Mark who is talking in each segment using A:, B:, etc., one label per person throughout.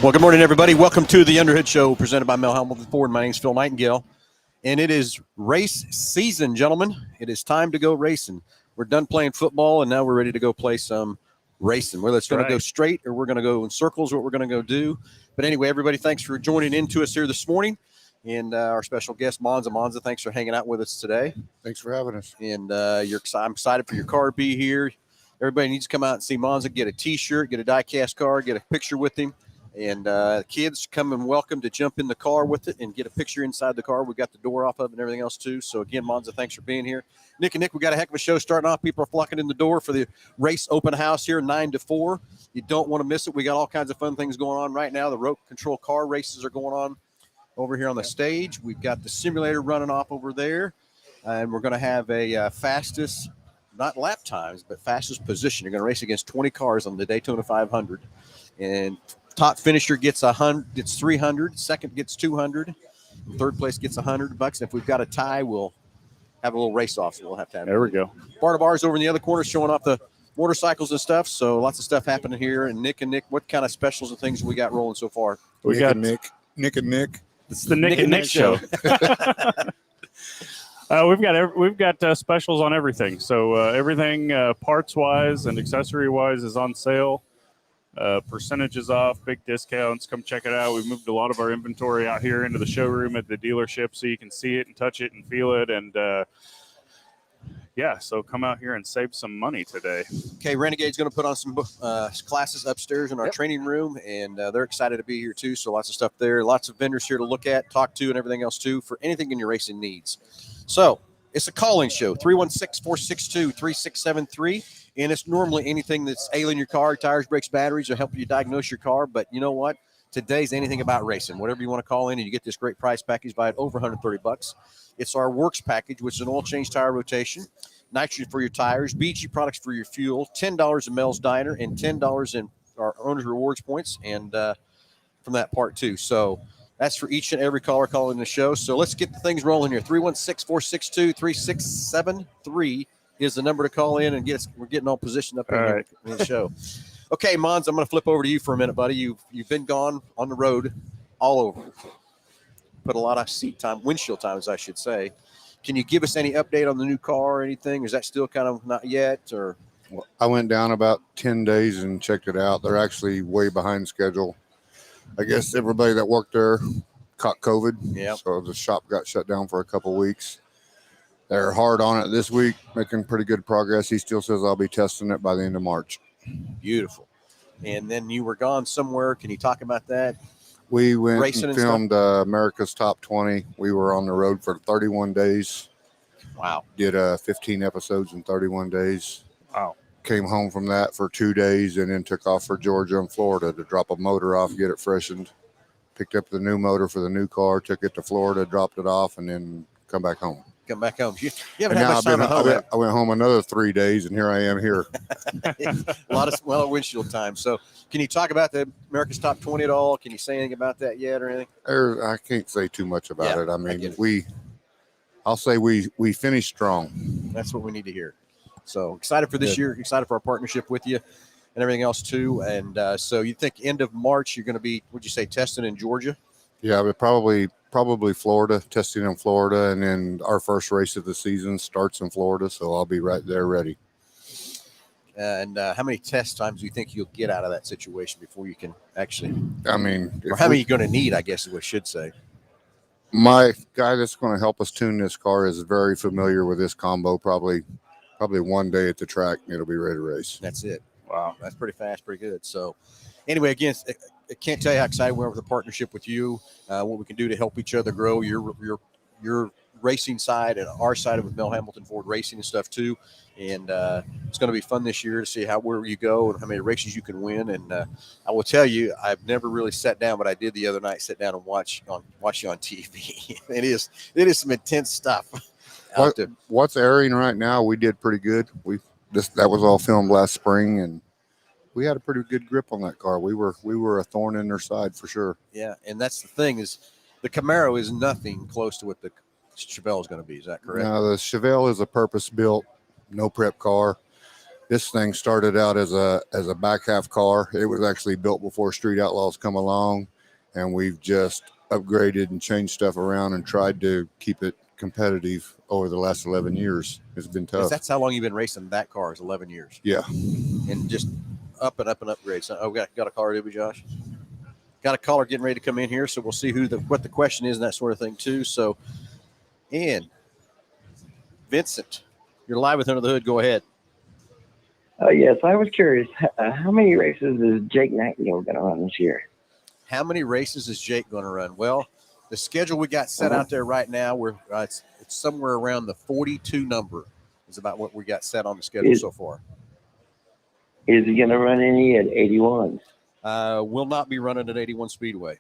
A: Well, good morning, everybody. Welcome to the Underhood Show presented by Mel Hambelton Ford. My name is Phil Nightingale, and it is race season, gentlemen. It is time to go racing. We're done playing football, and now we're ready to go play some racing. Whether it's going to go straight or we're going to go in circles, what we're going to go do. But anyway, everybody, thanks for joining in to us here this morning. And our special guest, Monza. Monza, thanks for hanging out with us today.
B: Thanks for having us.
A: And I'm excited for your car to be here. Everybody needs to come out and see Monza, get a T-shirt, get a die-cast car, get a picture with him. And kids come and welcome to jump in the car with it and get a picture inside the car. We got the door off of it and everything else, too. So, again, Monza, thanks for being here. Nick, we got a heck of a show starting off. People are flocking in the door for the race open house here, 9 to 4. You don't want to miss it. We got all kinds of fun things going on right now. The road control car races are going on over here on the stage. We've got the simulator running off over there. And we're going to have a fastest, not lap times, but fastest position. You're going to race against 20 cars on the Daytona 500. And top finisher gets $300. Second gets $200. Third place gets $100. If we've got a tie, we'll have a little race off. So we'll have to have.
C: There we go.
A: Part of ours over in the other corner showing off the motorcycles and stuff. So lots of stuff happening here. And Nick, what kind of specials and things we got rolling so far?
B: We got Nick and Nick.
C: It's the Nick and Nick show. We've got specials on everything. So everything parts wise and accessory wise is on sale. Percentages off, big discounts. Come check it out. We've moved a lot of our inventory out here into the showroom at the dealership so you can see it and touch it and feel it. And so come out here and save some money today.
A: Okay, Renegade's going to put on some classes upstairs in our training room, and they're excited to be here too. So lots of stuff there, lots of vendors here to look at, talk to, and everything else too for anything in your racing needs. So it's a call-in show, 316-462-3673. And it's normally anything that's ailing your car, tires, brakes, batteries, or helping you diagnose your car. But you know what? Today's anything about racing. Whatever you want to call in, and you get this great price package by over $130. It's our Works package, which is an oil change, tire rotation, nitrogen for your tires, BG products for your fuel, $10 in Mel's Diner, and $10 in our Owner's Rewards points, and from that part too. So that's for each and every caller calling the show. So let's get the things rolling here. 316-462-3673. Is the number to call in and get us. We're getting all positioned up in the show. Okay, Mons, I'm going to flip over to you for a minute, buddy. You've been gone on the road all over. Put a lot of seat time, windshield time, as I should say. Can you give us any update on the new car or anything? Is that still kind of not yet? Or
B: Well, I went down about 10 days and checked it out. They're actually way behind schedule. I guess everybody that worked there caught COVID.
A: Yeah.
B: So the shop got shut down for a couple of weeks. They're hard on it this week, making pretty good progress. He still says I'll be testing it by the end of March.
A: Beautiful. And then you were gone somewhere. Can you talk about that?
B: We went
A: Racing
B: and
A: and
B: filmed America's Top 20. We were on the road for 31 days.
A: Wow.
B: Did 15 episodes in 31 days.
C: Wow.
B: Came home from that for 2 days and then took off for Georgia and Florida to drop a motor off, get it freshened. Picked up the new motor for the new car, took it to Florida, dropped it off, and then come back home.
A: Come back home. You haven't had much time at home.
B: I went home another 3 days, and here I am here.
A: A lot of windshield time. So can you talk about the America's Top 20 at all? Can you say anything about that yet or anything?
B: I can't say too much about it. I mean, I'll say we finished strong.
A: That's what we need to hear. So excited for this year, excited for our partnership with you and everything else too. And so you think end of March you're going to be, would you say, testing in Georgia?
B: Yeah, but probably Florida, testing in Florida, and then our first race of the season starts in Florida, so I'll be right there ready.
A: And how many test times do you think you'll get out of that situation before you can actually?
B: I mean,
A: or how many you're going to need, I guess is what I should say.
B: My guy that's going to help us tune this car is very familiar with this combo. Probably one day at the track, it'll be ready to race.
A: That's it.
C: Wow.
A: That's pretty fast, pretty good. So anyway, again, I can't tell you how excited we are with the partnership with you, what we can do to help each other grow your racing side and our side with Mel Hambelton Ford Racing and stuff too. And it's going to be fun this year to see where you go and how many races you can win. And I will tell you, I've never really sat down, but I did the other night, sit down and watch you on TV. It is some intense stuff.
B: What's airing right now? We did pretty good. That was all filmed last spring, and we had a pretty good grip on that car. We were a thorn in their side for sure.
A: Yeah, and that's the thing is the Camaro is nothing close to what the Chevelle is going to be. Is that correct?
B: No, the Chevelle is a purpose-built, no prep car. This thing started out as a back half car. It was actually built before Street Outlaws come along, and we've just upgraded and changed stuff around and tried to keep it competitive over the last 11 years. It's been tough.
A: That's how long you've been racing that car, is 11 years.
B: Yeah.
A: And just up and upgrades. Oh, got a caller, did we, Josh? Got a caller getting ready to come in here, so we'll see what the question is and that sort of thing too. So, and Vincent, you're live with Under the Hood. Go ahead.
D: Yes, I was curious. How many races is Jake Nightingale going to run this year?
A: How many races is Jake going to run? Well, the schedule we got set out there right now, it's somewhere around the 42 number is about what we got set on the schedule so far.
D: Is he going to run any at 81?
A: Will not be running at 81 Speedway.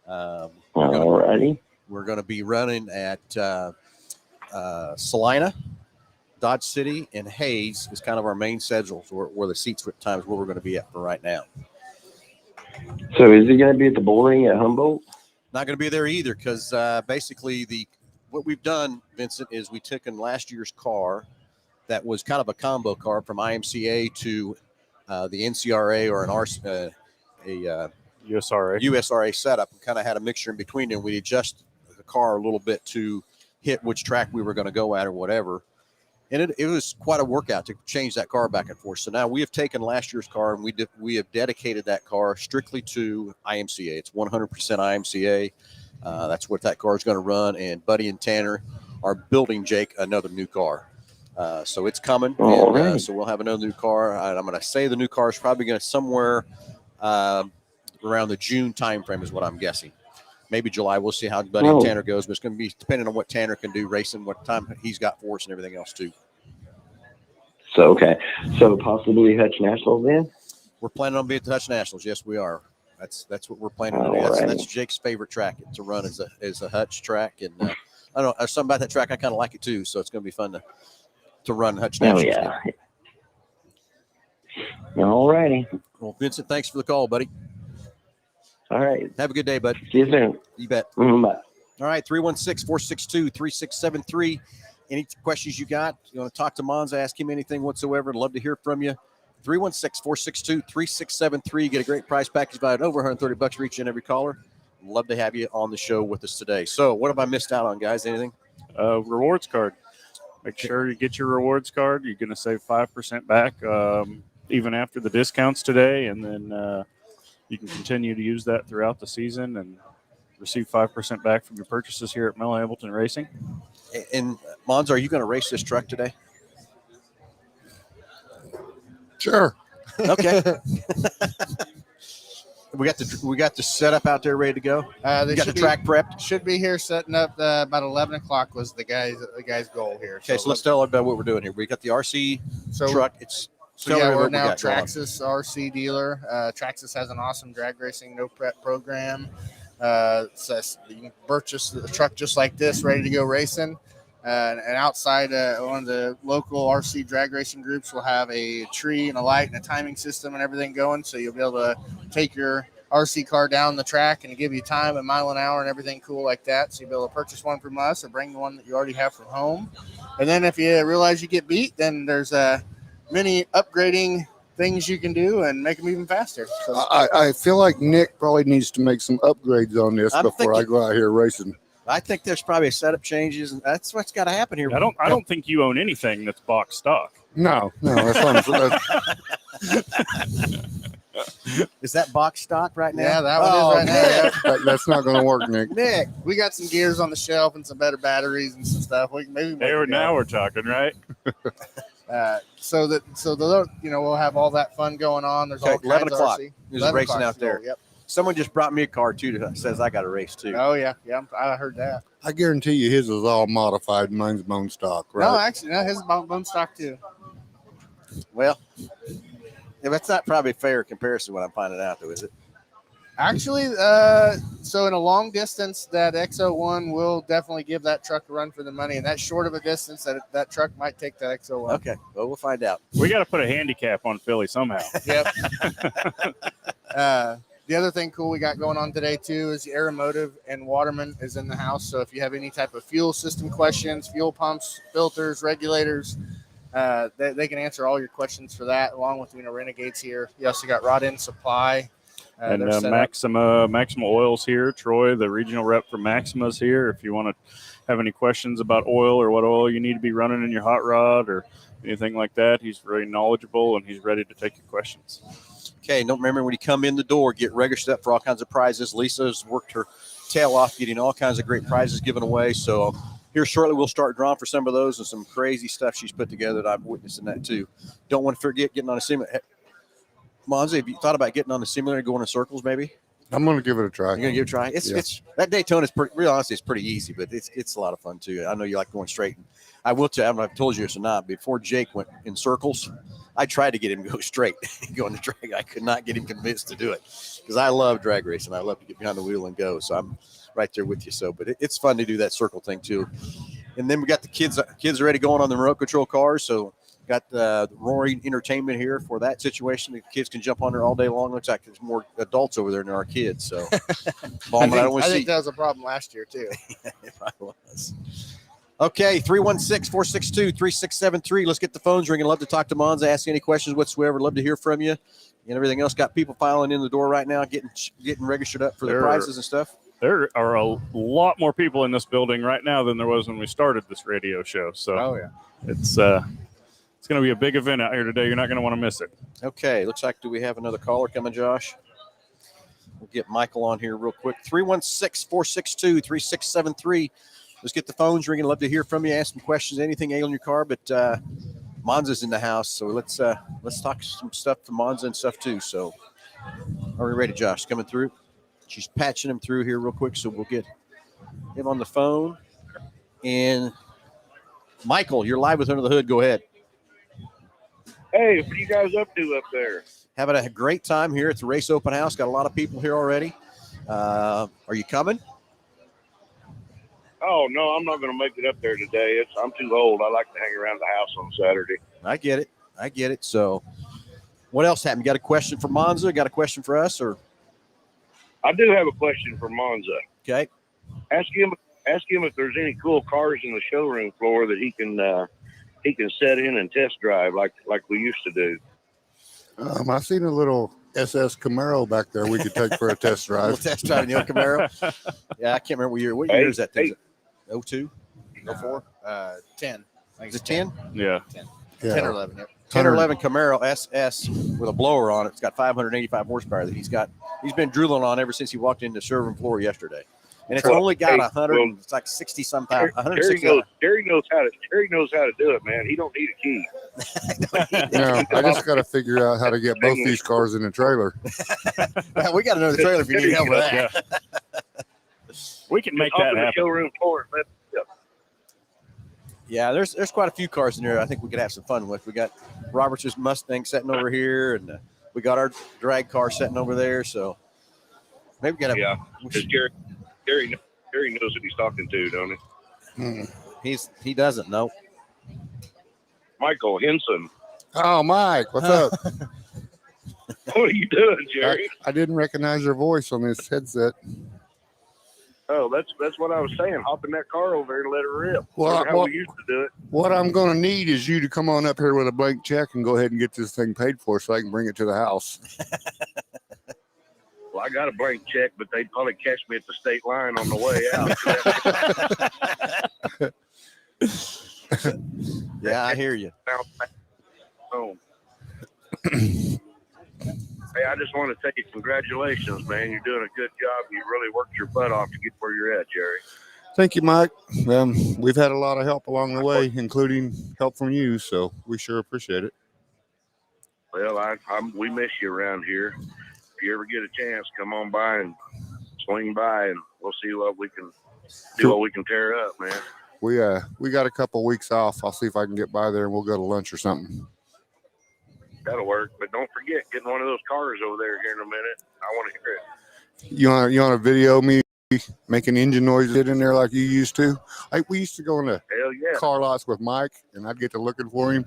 D: Alrighty.
A: We're going to be running at Salina, Dodge City, and Hayes is kind of our main schedules where the seats at times where we're going to be at for right now.
D: So is he going to be at the bull ring at Humboldt?
A: Not going to be there either because basically what we've done, Vincent, is we took in last year's car that was kind of a combo car from IMCA to the NCRA or a USRA setup, and kind of had a mixture in between, and we adjusted the car a little bit to hit which track we were going to go at or whatever. And it was quite a workout to change that car back and forth. So now we have taken last year's car and we have dedicated that car strictly to IMCA. It's 100% IMCA. That's what that car is going to run. And Buddy and Tanner are building Jake another new car. So it's coming. And, so we'll have another new car. I'm going to say the new car is probably going to somewhere around the June timeframe is what I'm guessing. Maybe July. We'll see how Buddy and Tanner goes, but it's going to be depending on what Tanner can do racing, what time he's got for us, and everything else too.
D: So so possibly Hutch Nationals then.
A: We're planning on being at the Hutch Nationals. Yes, we are. That's what we're planning to do. That's Jake's favorite track to run is a Hutch track, and I don't know, there's something about that track I kind of like it too. So it's going to be fun to run Hutch Nationals.
D: Oh yeah. All righty.
A: Well, Vincent, thanks for the call, buddy.
D: All right.
A: Have a good day, bud.
D: See you soon.
A: You bet.
D: Bye.
A: All right, 316-462-3673. Any questions you got? You want to talk to Monza, ask him anything whatsoever? I'd love to hear from you. 316-462-3673. Get a great price package valued over $130 for each and every caller. Love to have you on the show with us today. So what have I missed out on, guys? Anything?
C: Rewards card. Make sure you get your rewards card. You're going to save 5% back even after the discounts today, and then you can continue to use that throughout the season and receive 5% back from your purchases here at Mel Hambelton Racing.
A: And Mons, are you going to race this truck today?
B: Sure.
A: Okay. we got the setup out there ready to go.
E: They
A: got the track prepped.
E: Should be here setting up about 11 o'clock was the guy's goal here.
A: Okay, so let's tell everybody what we're doing here. We got the RC truck.
E: We're now Traxxas RC dealer. Traxxas has an awesome drag racing no prep program. So you can purchase the truck just like this, ready to go racing. And outside one of the local RC drag racing groups will have a tree and a light and a timing system and everything going. So you'll be able to take your RC car down the track and give you time, a mile an hour and everything cool like that. So you'll be able to purchase one from us or bring the one that you already have from home. And then if you realize you get beat, then there's many upgrading things you can do and make them even faster. So
B: I feel like Nick probably needs to make some upgrades on this before I go out here racing.
A: I think there's probably a setup changes, and that's what's got to happen here.
C: I don't think you own anything that's box stock.
B: No, that's what I'm
A: Is that box stock right now?
E: Yeah, that one is right now. Yeah.
B: That's not going to work, Nick.
E: Nick, we got some gears on the shelf and some better batteries and some stuff.
C: Now we're talking, right?
E: So we'll have all that fun going on. There's all
A: 11
E: kinds
A: o'clock.
E: of RC.
A: There's racing out there.
E: Yep.
A: Someone just brought me a car too that says I got to race too.
E: Oh yeah, I heard that.
B: I guarantee you his is all modified. Mine's bone stock, right?
E: No, actually, his is bone stock too.
A: Well, that's not probably a fair comparison. What I'm finding out though, is it?
E: Actually, so in a long distance, that X01 will definitely give that truck a run for the money. And that short of a distance, that truck might take that X01.
A: Okay, well, we'll find out.
C: We got to put a handicap on Philly somehow.
E: Yep. The other thing cool we got going on today, too, is the Aeromotive and Waterman is in the house. So if you have any type of fuel system questions, fuel pumps, filters, regulators, They can answer all your questions for that, along with Renegades here. You also got Rod End Supply.
C: And Maxima Oil's here. Troy, the regional rep for Maxima's here. If you want to have any questions about oil or what oil you need to be running in your hot rod or anything like that, he's very knowledgeable and he's ready to take your questions.
A: Okay, don't remember when you come in the door, get registered up for all kinds of prizes. Lisa's worked her tail off getting all kinds of great prizes given away. So here shortly we'll start drawing for some of those and some crazy stuff she's put together that I've witnessed in that too. Don't want to forget getting on a simulator. Monza, have you thought about getting on the simulator and going in circles maybe?
B: I'm going to give it a try.
A: You're going to give it a try? It's that Daytona is real honestly, it's pretty easy, but it's a lot of fun too. I know you like going straight. I will tell you, I don't know if I've told you this or not, before Jake went in circles, I tried to get him to go straight, go in the drag. I could not get him convinced to do it because I love drag racing. I love to get behind the wheel and go. So I'm right there with you. So, but it's fun to do that circle thing too. And then we got the kids already going on the remote control cars. So got the Roaring Entertainment here for that situation. The kids can jump on there all day long. Looks like there's more adults over there than there are kids. So
E: I think that was a problem last year too.
A: It probably was. Okay, 316-462-3673. Let's get the phones ringing. Love to talk to Monza, ask any questions whatsoever. Love to hear from you and everything else. Got people filing in the door right now, getting registered up for the prizes and stuff.
C: There are a lot more people in this building right now than there was when we started this radio show. So it's going to be a big event out here today. You're not going to want to miss it.
A: Okay, looks like do we have another caller coming, Josh? We'll get Michael on here real quick. 316-462-3673. Let's get the phones ringing. Love to hear from you. Ask some questions, anything ailing your car. But Monza's in the house, so let's talk some stuff for Monza and stuff too. So are we ready, Josh? Coming through. She's patching him through here real quick, so we'll get him on the phone. And Michael, you're live with Under the Hood. Go ahead.
F: Hey, what are you guys up to up there?
A: Having a great time here at the Race Open House. Got a lot of people here already. Are you coming?
F: Oh, no, I'm not going to make it up there today. I'm too old. I like to hang around the house on Saturday.
A: I get it. So what else happened? You got a question for Monza? Got a question for us? Or
F: I do have a question for Monza.
A: Okay.
F: Ask him if there's any cool cars in the showroom floor that he can set in and test drive like we used to do.
B: I've seen a little SS Camaro back there we could take for a test drive.
A: We'll test drive the old Camaro. Yeah, I can't remember what year. What year is that thing? 02? 04?
E: 10.
A: Is it 10?
C: Yeah.
E: 10 or 11. Yep.
A: 10 or 11 Camaro SS with a blower on it. It's got 585 horsepower that he's been drooling on ever since he walked into the showroom floor yesterday. And it's only got 100. It's like 60 some pounds.
F: Terry knows how to do it, man. He don't need a key.
B: I just got to figure out how to get both these cars in the trailer.
A: Well, we got to know the trailer if you need help with that.
C: Yeah. We can make that happen.
F: The showroom floor.
A: Yeah, there's quite a few cars in there I think we could have some fun with. We got Roberts' Mustang sitting over here, and we got our drag car sitting over there. So maybe we got to.
F: Yeah, because Terry knows what he's talking to, don't he?
A: He doesn't know.
F: Michael Henson.
B: Oh, Mike, what's up?
F: What are you doing, Jerry?
B: I didn't recognize your voice on this headset.
F: Oh, that's what I was saying. Hop in that car over there and let it rip.
B: Well,
F: how we used to do it.
B: What I'm going to need is you to come on up here with a blank check and go ahead and get this thing paid for so I can bring it to the house.
F: Well, I got a blank check, but they'd probably catch me at the state line on the way out.
A: Yeah, I hear you.
F: Hey, I just want to tell you congratulations, man. You're doing a good job. You really worked your butt off to get where you're at, Jerry.
B: Thank you, Mike. We've had a lot of help along the way, including help from you, so we sure appreciate it.
F: Well, we miss you around here. If you ever get a chance, come on by and swing by, and we'll see what we can do. What we can tear up, man.
B: We got a couple weeks off. I'll see if I can get by there, and we'll go to lunch or something.
F: That'll work, but don't forget getting one of those cars over there here in a minute. I want to hear it.
B: You want to video me making engine noises in there like you used to? We used to go in the car lots with Mike, and I'd get to looking for him.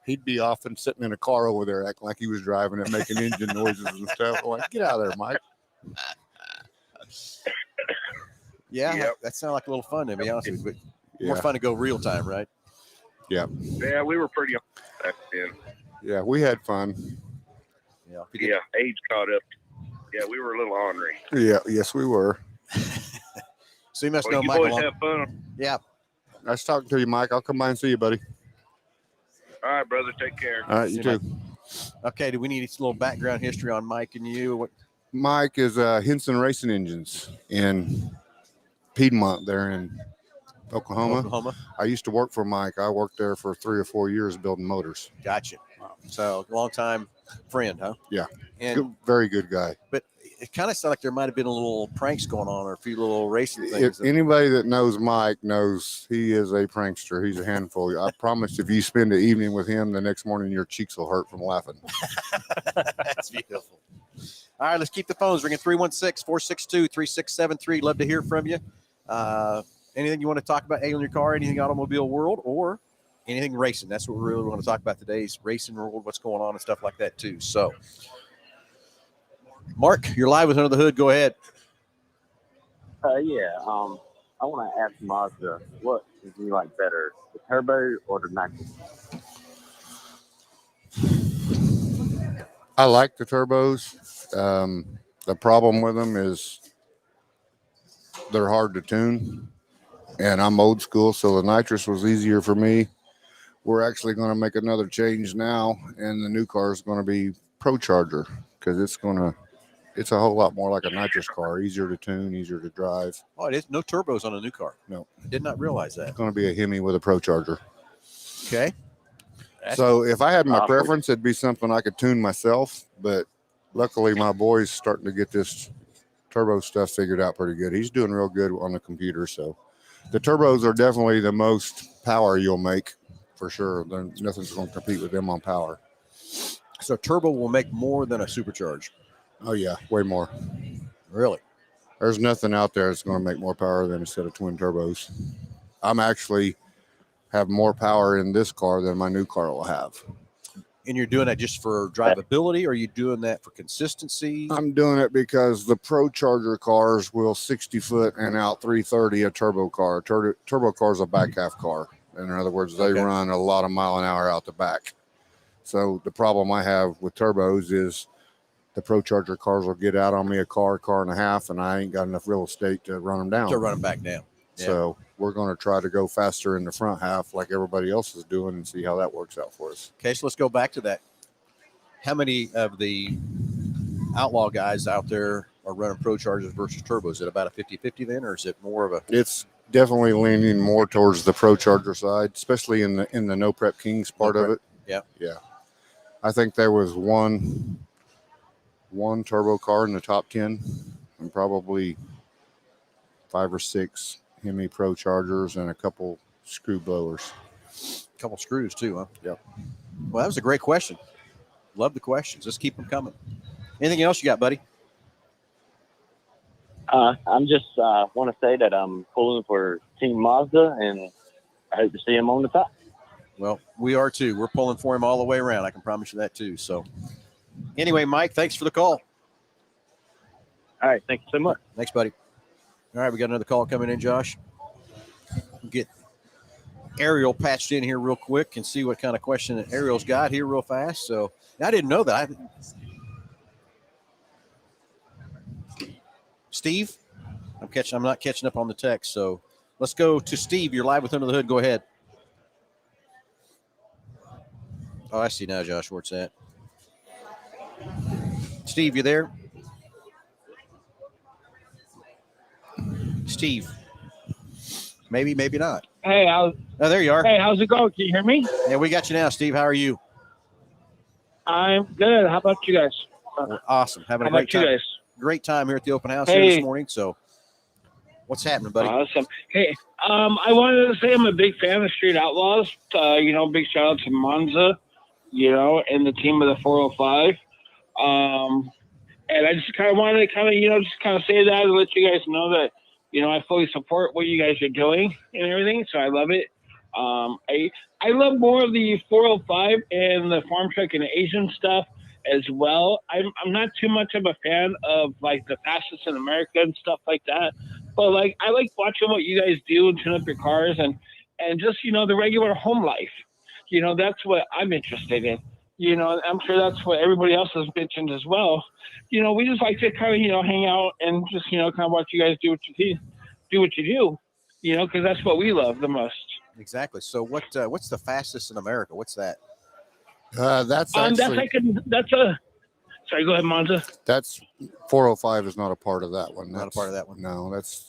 B: He'd be off and sitting in a car over there acting like he was driving it, making engine noises and stuff. I'm like, get out of there, Mike.
A: Yeah, that sounded like a little fun to be honest with you, but more fun to go real time, right?
B: Yeah.
F: Yeah, we were pretty back then.
B: Yeah, we had fun.
A: Yeah.
F: Yeah, age caught up. Yeah, we were a little ornery.
B: Yeah, yes, we were.
A: So you must
F: Well,
A: know
F: you
A: Michael.
F: boys have fun.
A: Yeah.
B: Nice talking to you, Mike. I'll come by and see you, buddy.
F: All right, brother. Take care.
B: All right, you
A: See
B: too.
A: you, Okay. Do we need a little background history on Mike and you? What?
B: Mike is Henson Racing Engines in Piedmont there in Oklahoma. I used to work for Mike. I worked there for 3 or 4 years building motors.
A: Gotcha. So long time friend, huh?
B: Yeah.
A: And
B: Very good guy.
A: but it kind of sounded like there might have been a little pranks going on or a few little racing things.
B: If anybody that knows Mike knows he is a prankster. He's a handful. I promise if you spend the evening with him, the next morning your cheeks will hurt from laughing.
A: That's beautiful. All right, let's keep the phones ringing. 316-462-3673. Love to hear from you. Anything you want to talk about in your car, anything automobile world, or anything racing. That's what we really want to talk about today is racing world, what's going on and stuff like that too. So, Mark, you're live with Under the Hood. Go ahead.
G: I want to ask Mazda, what do you like better, the turbo or the nitrous?
B: I like the turbos. The problem with them is they're hard to tune, and I'm old school, so the nitrous was easier for me. We're actually going to make another change now, and the new car is going to be Pro Charger because it's a whole lot more like a nitrous car, easier to tune, easier to drive.
A: Oh, it is no turbos on a new car.
B: No,
A: I did not realize that.
B: it's going to be a Hemi with a Pro Charger.
A: Okay.
B: So if I had my preference, it'd be something I could tune myself, but luckily my boy's starting to get this turbo stuff figured out pretty good. He's doing real good on the computer. So the turbos are definitely the most power you'll make for sure. Nothing's going to compete with them on power.
A: So turbo will make more than a supercharged.
B: Oh yeah, way more.
A: Really?
B: There's nothing out there that's going to make more power than a set of twin turbos. I'm actually have more power in this car than my new car will have.
A: And you're doing that just for drivability, or are you doing that for consistency?
B: I'm doing it because the Pro Charger cars will 60 foot and out 330 a turbo car. Turbo car is a back half car. In other words, they run a lot of mile an hour out the back. So the problem I have with turbos is the Pro Charger cars will get out on me a car and a half, and I ain't got enough real estate to run them down.
A: To run them back down. Yeah.
B: So we're going to try to go faster in the front half like everybody else is doing and see how that works out for us.
A: Okay, so let's go back to that. How many of the outlaw guys out there are running Pro Chargers versus turbos? Is it about a 50-50 then, or is it more of a...
B: It's definitely leaning more towards the Pro Charger side, especially in the No Prep Kings part of it.
A: Yeah.
B: Yeah. I think there was one turbo car in the top 10 and probably 5 or 6 Hemi Pro Chargers and a couple screw blowers.
A: A couple screws too, huh? Yeah. Well, that was a great question. Love the questions. Let's keep them coming. Anything else you got, buddy?
G: I'm just want to say that I'm pulling for Team Mazda, and I hope to see him on the top.
A: Well, we are too. We're pulling for him all the way around. I can promise you that too. So anyway, Mike, thanks for the call.
G: All right. Thank you so much.
A: Thanks, buddy. All right, we got another call coming in, Josh. We'll get Ariel patched in here real quick and see what kind of question that Ariel's got here real fast. So I didn't know that. Steve, I'm not catching up on the text. So let's go to Steve. You're live with Under the Hood. Go ahead. Oh, I see now, Josh, where it's at. Steve, you there? Steve. Maybe, maybe not.
H: Hey,
A: Oh, there you are.
H: Hey, how's it going? Can you hear me?
A: Yeah, we got you now, Steve. How are you?
H: I'm good. How about you guys?
A: We're awesome. Having
H: How
A: a great
H: about you
A: time.
H: guys?
A: Great time here at the open house here this morning. So what's happening, buddy?
H: Awesome. Hey, I wanted to say I'm a big fan of Street Outlaws. Big shout out to Monza, and the team of the 405. And I just kind of wanted to say that and let you guys know that, I fully support what you guys are doing and everything. So I love it. I love more of the 405 and the farm truck and the Asian stuff as well. I'm not too much of a fan of like the fastest in America and stuff like that. But I like watching what you guys do and tune up your cars. And and just, the regular home life. That's what I'm interested in. I'm sure that's what everybody else has mentioned as well. We just like to kind of, hang out and just, kind of watch you guys do what you do, because that's what we love the most.
A: Exactly. So what's the fastest in America? What's that?
B: That's actually
H: Sorry, go ahead, Monza.
B: that's 405 is not a part of that one.
A: Not a part of that one.
B: No, that's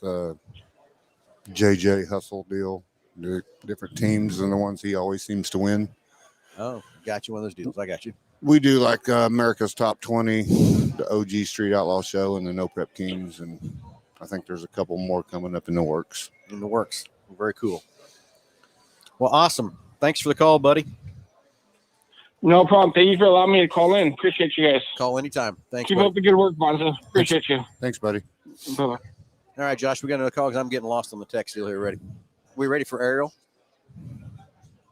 B: JJ Hustle deal. The different teams and the ones he always seems to win.
A: Oh, got you. One of those deals. I got you.
B: We do like America's Top 20, the OG Street Outlaw Show, and the No Prep Kings, and I think there's a couple more coming up in the works.
A: Very cool. Well, awesome. Thanks for the call, buddy.
H: No problem. Thank you for allowing me to call in. Appreciate you guys.
A: Call anytime. Thanks.
H: Keep
A: buddy.
H: up the good work, Monza. Appreciate you.
B: Thanks, buddy.
H: Bye-bye.
A: All right, Josh, we got another call because I'm getting lost on the text deal here. Ready? We ready for Ariel?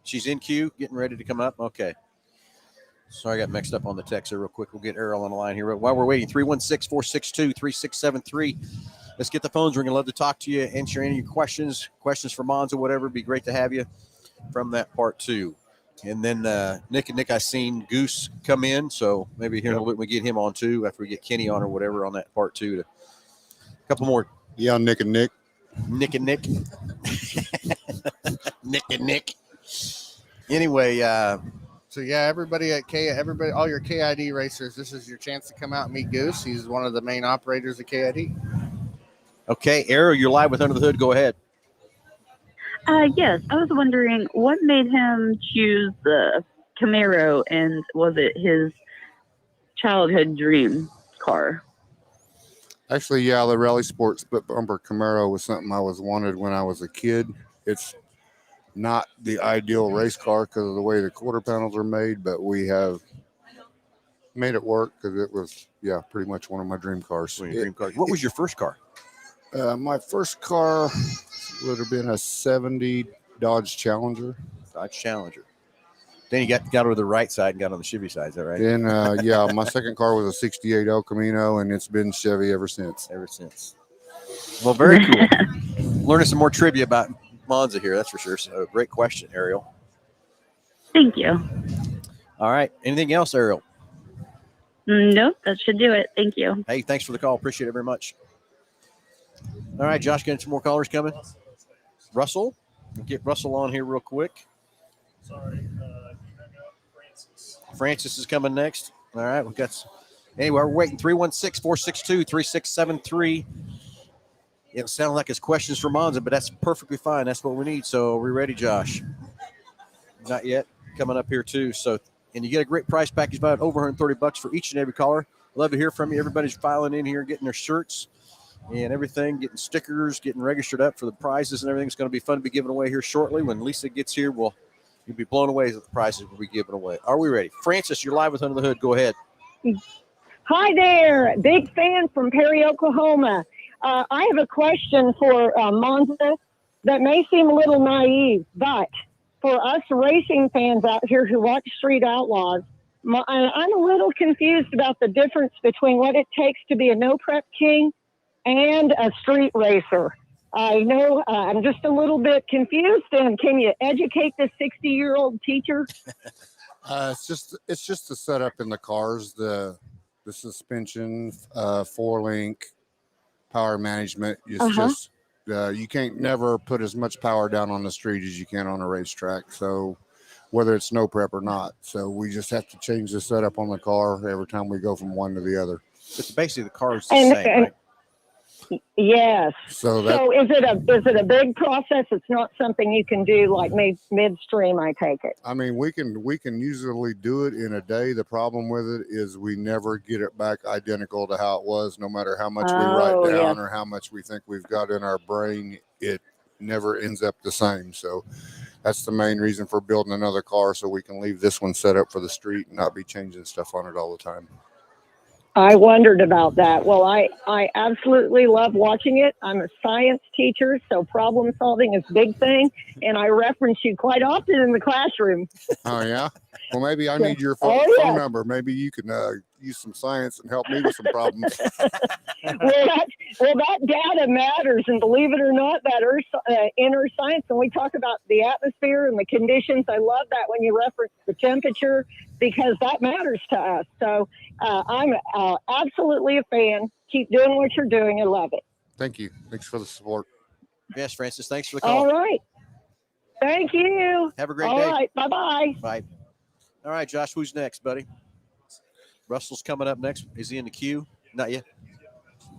A: She's in queue, getting ready to come up. Okay. Sorry, I got mixed up on the text here real quick. We'll get Ariel on the line here. While we're waiting, 316-462-3673. Let's get the phones ringing. Love to talk to you, answer any of your questions for Monza, whatever. It'd be great to have you from that part two. And then Nick, I seen Goose come in, so maybe here in a little bit we get him on too after we get Kenny on or whatever on that part two. A couple more.
B: Yeah, Nick and Nick.
A: Nick and Nick. Nick and Nick. Anyway,
E: so yeah, everybody, all your KID racers, this is your chance to come out and meet Goose. He's one of the main operators of KID.
A: Okay, Ariel, you're live with Under the Hood. Go ahead.
I: Yes, I was wondering what made him choose the Camaro, and was it his childhood dream car?
B: Actually, yeah, the Rally Sport split bumper Camaro was something I was wanted when I was a kid. It's not the ideal race car because of the way the quarter panels are made, but we have made it work because it was, pretty much one of my dream cars.
A: What was your first car?
B: My first car would have been a 70 Dodge Challenger.
A: Then you got over the right side and got on the Chevy side. Is that right?
B: Then, my second car was a 68 El Camino, and it's been Chevy ever since.
A: Well, very cool. Learning some more trivia about Monza here, that's for sure. So great question, Ariel.
I: Thank you.
A: All right. Anything else, Ariel?
I: Nope, that should do it. Thank you.
A: Hey, thanks for the call. Appreciate it very much. All right, Josh, getting some more callers coming. Russell, we'll get Russell on here real quick.
J: Sorry,
A: Francis is coming next. All right, we've got. Anyway, we're waiting. 316-462-3673. It sounded like it's questions for Monza, but that's perfectly fine. That's what we need. So are we ready, Josh? Not yet. Coming up here too. So, and you get a great price package, about over $130 for each and every caller. Love to hear from you. Everybody's filing in here, getting their shirts and everything, getting stickers, getting registered up for the prizes and everything. It's going to be fun to be given away here shortly. When Lisa gets here, you'll be blown away at the prizes we'll be giving away. Are we ready? Francis, you're live with Under the Hood. Go ahead.
K: Hi there. Big fan from Perry, Oklahoma. I have a question for Monza that may seem a little naive, but for us racing fans out here who watch Street Outlaws, I'm a little confused about the difference between what it takes to be a no prep king and a street racer. I know I'm just a little bit confused, and can you educate this 60-year-old teacher?
B: It's just the setup in the cars, the suspension, 4-link, power management. It's just you can't never put as much power down on the street as you can on a racetrack. So whether it's no prep or not, so we just have to change the setup on the car every time we go from one to the other.
A: It's basically the car is the same, right?
K: Yes.
B: So
K: is it a big process? It's not something you can do like midstream, I take it.
B: I mean, we can usually do it in a day. The problem with it is we never get it back identical to how it was, no matter how much we write down or how much we think we've got in our brain. It never ends up the same. So that's the main reason for building another car, so we can leave this one set up for the street and not be changing stuff on it all the time.
K: I wondered about that. Well, I absolutely love watching it. I'm a science teacher, so problem solving is a big thing, and I reference you quite often in the classroom.
B: Oh, yeah? Well, maybe I need your phone number. Maybe you can use some science and help me with some problems.
K: That data matters, and believe it or not, that inner science, when we talk about the atmosphere and the conditions, I love that when you reference the temperature, because that matters to us. So I'm absolutely a fan. Keep doing what you're doing. I love it.
B: Thank you. Thanks for the support.
A: Yes, Francis, thanks for the call.
K: All right. Thank you.
A: Have a great
K: day.
A: day.
K: All right. Bye-bye.
A: Bye. All right, Josh, who's next, buddy? Russell's coming up next. Is he in the queue? Not yet.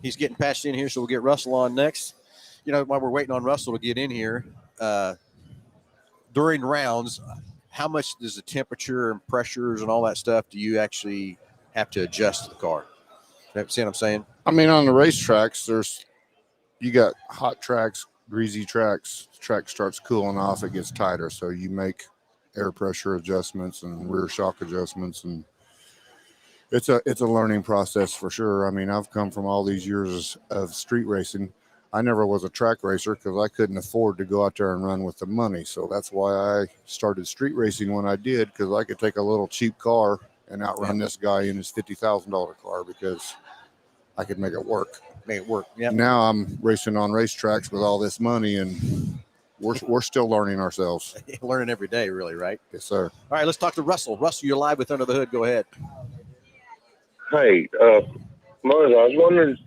A: He's getting patched in here, so we'll get Russell on next. You know, while we're waiting on Russell to get in here, during rounds, how much does the temperature and pressures and all that stuff do you actually have to adjust to the car? See what I'm saying?
B: I mean, on the racetracks, you got hot tracks, greasy tracks. The track starts cooling off, it gets tighter. So you make air pressure adjustments and rear shock adjustments, and it's a learning process for sure. I mean, I've come from all these years of street racing. I never was a track racer because I couldn't afford to go out there and run with the money. So that's why I started street racing when I did, because I could take a little cheap car and outrun this guy in his $50,000 car because I could make it work.
A: Yeah.
B: Now I'm racing on racetracks with all this money, and we're still learning ourselves.
A: Learning every day, really, right?
B: Yes, sir.
A: All right, let's talk to Russell. Russell, you're live with Under the Hood. Go ahead.
J: Hey, Martha, I was wondering,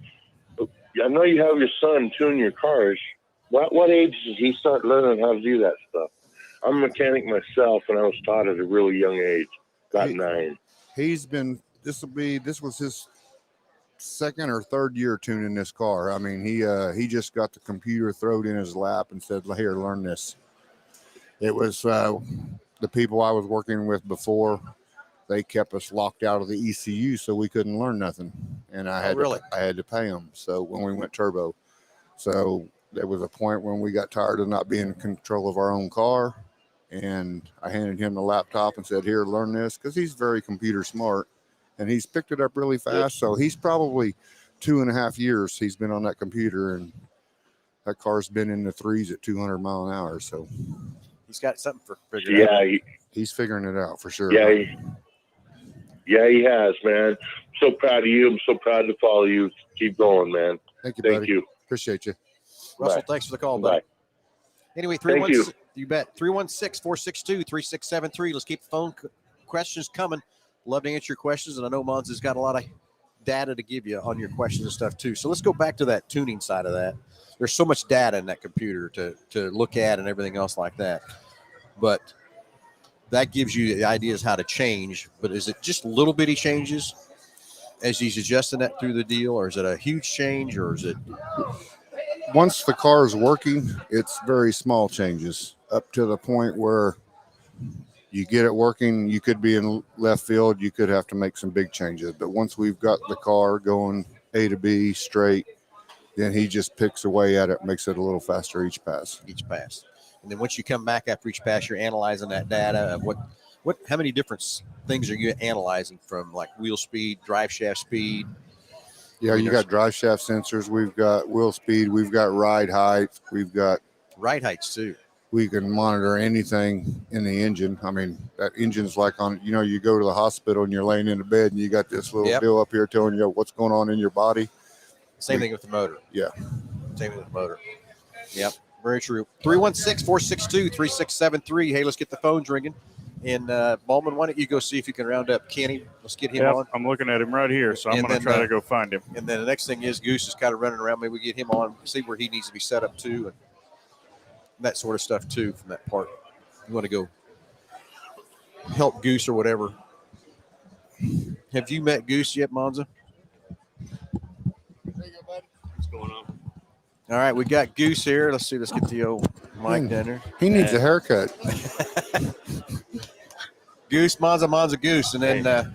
J: I know you have your son tune your cars. What age does he start learning how to do that stuff? I'm a mechanic myself, and I was taught at a really young age, about 9.
B: This was his second or third year tuning this car. I mean, he just got the computer thrown in his lap and said, "Here, learn this." It was the people I was working with before. They kept us locked out of the ECU, so we couldn't learn nothing, and I had to pay them. So when we went turbo, so there was a point when we got tired of not being in control of our own car, and I handed him the laptop and said, "Here, learn this," because he's very computer smart. And he's picked it up really fast. So he's probably 2.5 years he's been on that computer, and that car's been in the 3s at 200 mile an hour. So
A: he's got something for figuring out.
B: He's figuring it out for sure.
J: Yeah, he has, man. So proud of you. I'm so proud to follow you. Keep going, man.
B: Thank you,
J: Thank
B: buddy.
J: you.
B: Appreciate you.
A: Russell, thanks for the call, buddy.
J: Bye.
A: Anyway,
J: Thank you.
A: You bet. 316-462-3673. Let's keep the phone questions coming. Love to answer your questions, and I know Monza's got a lot of data to give you on your questions and stuff too. So let's go back to that tuning side of that. There's so much data in that computer to look at and everything else like that. But that gives you the ideas how to change. But is it just little bitty changes as he's adjusting that through the deal, or is it a huge change, or is it?
B: Once the car is working, it's very small changes up to the point where you get it working. You could be in left field. You could have to make some big changes. But once we've got the car going A to B straight, then he just picks away at it, makes it a little faster each pass.
A: And then once you come back after each pass, you're analyzing that data of how many different things are you analyzing, from like wheel speed, drive shaft speed?
B: Yeah, you got drive shaft sensors. We've got wheel speed. We've got ride height. We've got
A: ride heights too.
B: We can monitor anything in the engine. I mean, that engine's like you go to the hospital and you're laying in the bed and you got this little deal up here telling you what's going on in your body.
A: Same thing with the motor.
B: Yeah.
A: Same thing with the motor. Yep. Very true. 316-462-3673. Hey, let's get the phones ringing. And Ballman, why don't you go see if you can round up Kenny? Let's get him on.
C: I'm looking at him right here, so I'm going to try to go find him.
A: And then the next thing is Goose is kind of running around. Maybe we get him on, see where he needs to be set up too, and that sort of stuff too from that part. You want to go help Goose or whatever. Have you met Goose yet, Monza?
L: There you go, bud. What's going on?
A: All right, we got Goose here. Let's see. Let's get the old mic down there.
B: He needs a haircut.
A: Goose, Monza Goose. And then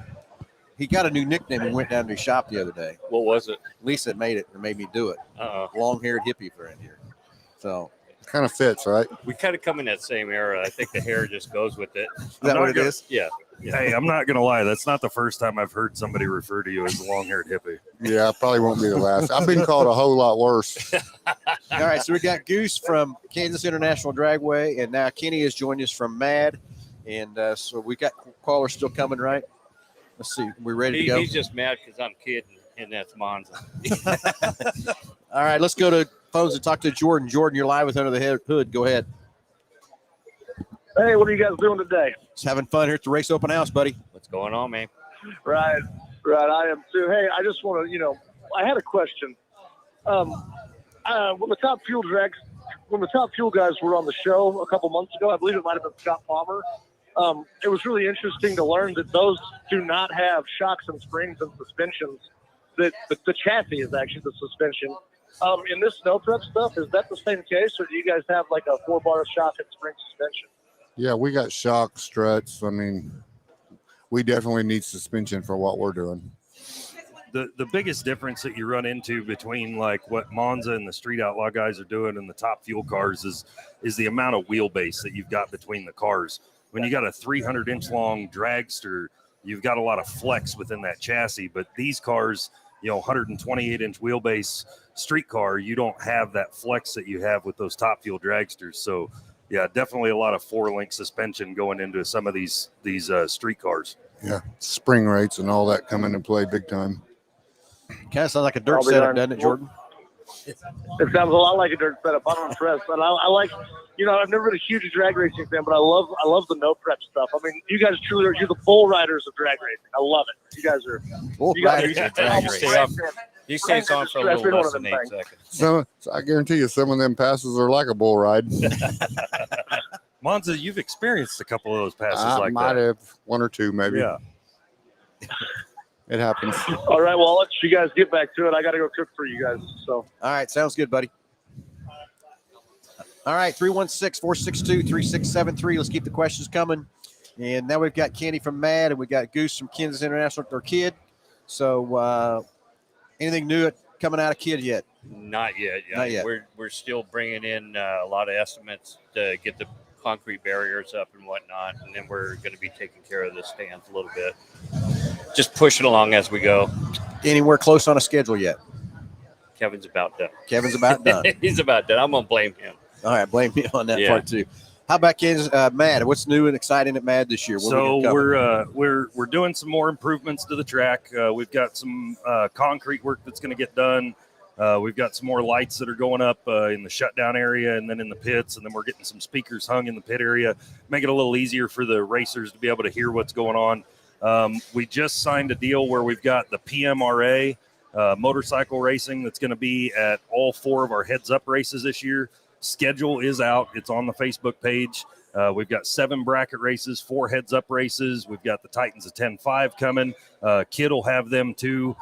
A: he got a new nickname and went down to his shop the other day.
L: What was it?
A: Lisa made me do it. Long-haired hippie friend here. So
B: kind of fits, right?
L: We kind of come in that same era. I think the hair just goes with it.
A: Is that what it is?
L: Yeah.
C: Hey, I'm not gonna lie. That's not the first time I've heard somebody refer to you as a long-haired hippie.
B: Yeah, probably won't be the last. I've been called a whole lot worse.
A: All right, so we got Goose from Kansas International Dragway, and now Kenny has joined us from MAD, and so we got callers still coming, right? Let's see, we ready to go?
L: He's just mad because I'm kidding, and that's Monza.
A: All right, let's go to phones and talk to Jordan. Jordan, you're live with Under the Hood. Go ahead.
M: Hey, what are you guys doing today?
A: Just having fun here at the Race Open House, buddy.
L: What's going on, man?
M: Right. I am too. Hey, I just want to, I had a question. When the top fuel guys were on the show a couple months ago, I believe it might have been Scott Palmer. It was really interesting to learn that those do not have shocks and springs and suspensions. That the chassis is actually the suspension. In this snow prep stuff, is that the same case, or do you guys have like a 4-bar shock and spring suspension?
B: Yeah, we got shock struts. I mean, we definitely need suspension for what we're doing.
C: The biggest difference that you run into between like what Monza and the Street Outlaw guys are doing and the top fuel cars is the amount of wheelbase that you've got between the cars. When you got a 300-inch long dragster, you've got a lot of flex within that chassis. But these cars, 128-inch wheelbase street car, you don't have that flex that you have with those top fuel dragsters. So yeah, definitely a lot of 4-link suspension going into some of these street cars.
B: Yeah, spring rates and all that come into play big time.
A: Kind of sounds like a dirt setup, doesn't it, Jordan?
M: It sounds a lot like a dirt setup. I'm impressed, and I like. I've never been a huge drag racing fan, but I love the no prep stuff. I mean, you guys truly you're the bull riders of drag racing. I love it. You guys are
A: bull riders of drag racing.
L: You stay on for a little less than 8 seconds.
B: So I guarantee you, some of them passes are like a bull ride.
C: Monza, you've experienced a couple of those passes
B: I
C: like
B: might
C: that.
B: have one or two, maybe.
C: Yeah.
B: It happens.
M: All right, well, I'll let you guys get back to it. I got to go cook for you guys. So.
A: All right, sounds good, buddy. All right, 316-462-3673. Let's keep the questions coming. And now we've got Kenny from MAD, and we got Goose from Kansas International, or Kid. So anything new coming out of Kid yet?
L: Not yet.
A: Not yet.
L: We're still bringing in a lot of estimates to get the concrete barriers up and whatnot, and then we're going to be taking care of the stands a little bit. Just push it along as we go.
A: Anywhere close on a schedule yet?
L: Kevin's about done.
A: Kevin's about done.
L: He's about done. I'm going to blame him.
A: All right, blame me on that part too. How about Kansas MAD? What's new and exciting at MAD this year?
C: We're doing some more improvements to the track. We've got some concrete work that's going to get done. We've got some more lights that are going up in the shutdown area and then in the pits, and then we're getting some speakers hung in the pit area, make it a little easier for the racers to be able to hear what's going on. We just signed a deal where we've got the PMRA motorcycle racing that's going to be at all 4 of our heads-up races this year. Schedule is out. It's on the Facebook page. We've got 7 bracket races, 4 heads-up races. We've got the Titans of 10-5 coming. Kid will have them too.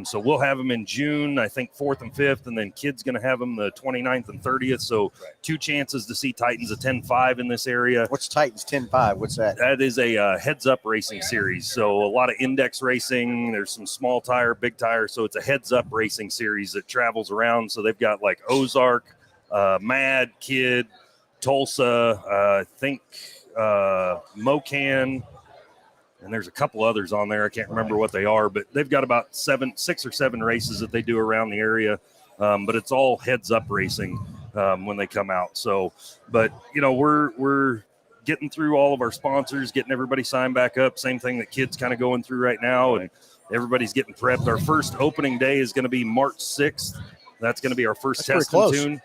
C: So we'll have them in June, I think 4th and 5th, and then Kid's going to have them the 29th and 30th. So 2 chances to see Titans of 10-5 in this area.
A: What's Titans 10-5? What's that?
C: That is a heads-up racing series. So a lot of index racing. There's some small tire, big tire. So it's a heads-up racing series that travels around. So they've got like Ozark, MAD, Kid, Tulsa, I think Mocan, and there's a couple others on there. I can't remember what they are, but they've got about 6 or 7 races that they do around the area. But it's all heads up racing when they come out. So, but we're getting through all of our sponsors, getting everybody signed back up. Same thing that Kid's kind of going through right now, and everybody's getting prepped. Our first opening day is going to be March 6th. That's going to be our first test and tune,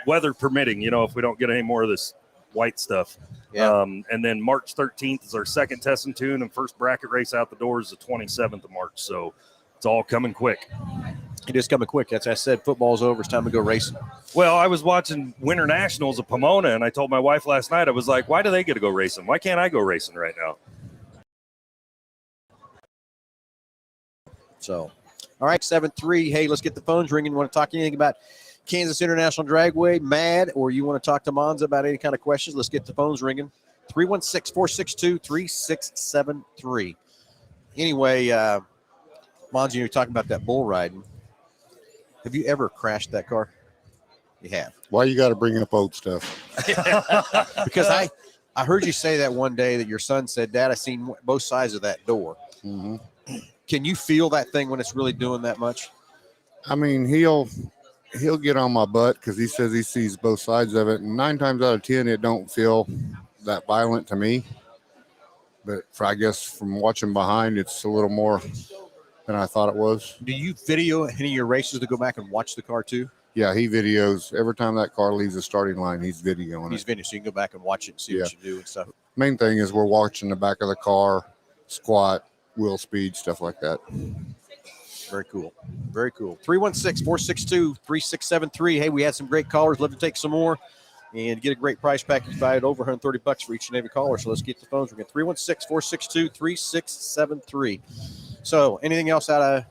C: weather permitting, if we don't get any more of this white stuff.
A: Yeah.
C: And then March 13th is our second test and tune, and first bracket race out the door is the 27th of March. So it's all coming quick.
A: It is coming quick. As I said, football's over. It's time to go racing.
C: Well, I was watching Winter Nationals of Pomona, and I told my wife last night, I was like, why do they get to go racing? Why can't I go racing right now?
A: So, all right, 7-3. Hey, let's get the phones ringing. You want to talk anything about Kansas International Dragway, MAD, or you want to talk to Monza about any kind of questions? Let's get the phones ringing. 316-462-3673. Anyway, Monza, you're talking about that bull riding. Have you ever crashed that car? You have.
B: Why you got to bring up old stuff?
A: Because I heard you say that one day that your son said, "Dad, I seen both sides of that door."
B: Mm-hmm.
A: Can you feel that thing when it's really doing that much?
B: I mean, he'll get on my butt because he says he sees both sides of it, and 9 times out of 10, it don't feel that violent to me. But I guess from watching behind, it's a little more than I thought it was.
A: Do you video any of your races to go back and watch the car too?
B: Yeah, he videos every time that car leaves the starting line. He's videoing
A: He's
B: it.
A: video, so you can go back and watch it and see what you do and stuff.
B: Main thing is we're watching the back of the car, squat, wheel speed, stuff like that.
A: Very cool. Very cool. 316-462-3673. Hey, we had some great callers. Love to take some more and get a great price package valued over $130 for each and every caller. So let's get the phones. We're going 316-462-3673. So anything else out of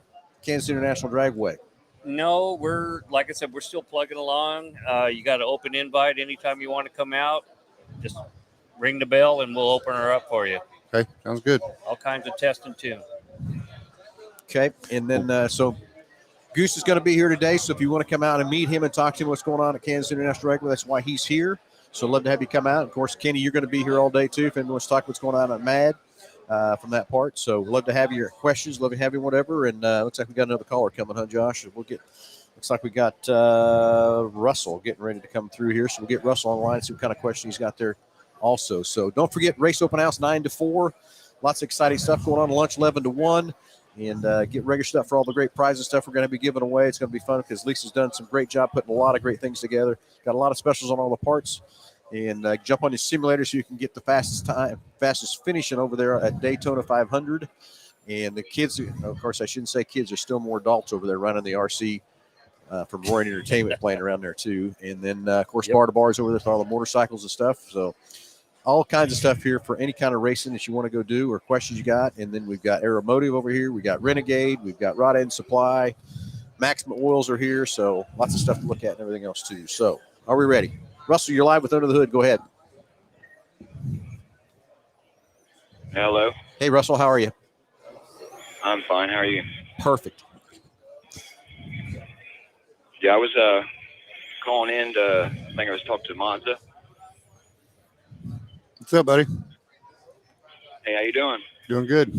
A: Kansas International Dragway?
L: No, we're like I said, we're still plugging along. You got an open invite anytime you want to come out. Just ring the bell and we'll open her up for you.
B: Okay, sounds good.
L: All kinds of testing too.
A: Okay, and then so Goose is going to be here today. So if you want to come out and meet him and talk to him what's going on at Kansas International Dragway, that's why he's here. So love to have you come out. Of course, Kenny, you're going to be here all day too. If anyone wants to talk what's going on at MAD from that part. So love to have your questions. Love to have you whatever. And looks like we got another caller coming, huh, Josh? We'll get. Looks like we got Russell getting ready to come through here. So we'll get Russell online and see what kind of question he's got there also. So don't forget, race open house 9 to 4. Lots of exciting stuff going on. Lunch 11 to 1. And get regular stuff for all the great prizes stuff we're going to be giving away. It's going to be fun because Lisa's done some great job putting a lot of great things together. Got a lot of specials on all the parts. And jump on the simulator so you can get the fastest finishing over there at Daytona 500. And the kids, of course, I shouldn't say kids, there's still more adults over there running the RC from Roaring Entertainment playing around there too. And then, of course, bar to bars over there with all the motorcycles and stuff. So all kinds of stuff here for any kind of racing that you want to go do or questions you got. And then we've got Aeromotive over here. We got Renegade. We've got Rod End Supply. Maximum Oils are here. So lots of stuff to look at and everything else too. So are we ready? Russell, you're live with Under the Hood. Go ahead.
N: Hello.
A: Hey, Russell, how are you?
N: I'm fine. How are you?
A: Perfect.
N: Yeah, I was calling in to, I think I was talking to Monza.
B: What's up, buddy?
N: Hey, how you doing?
B: Doing good.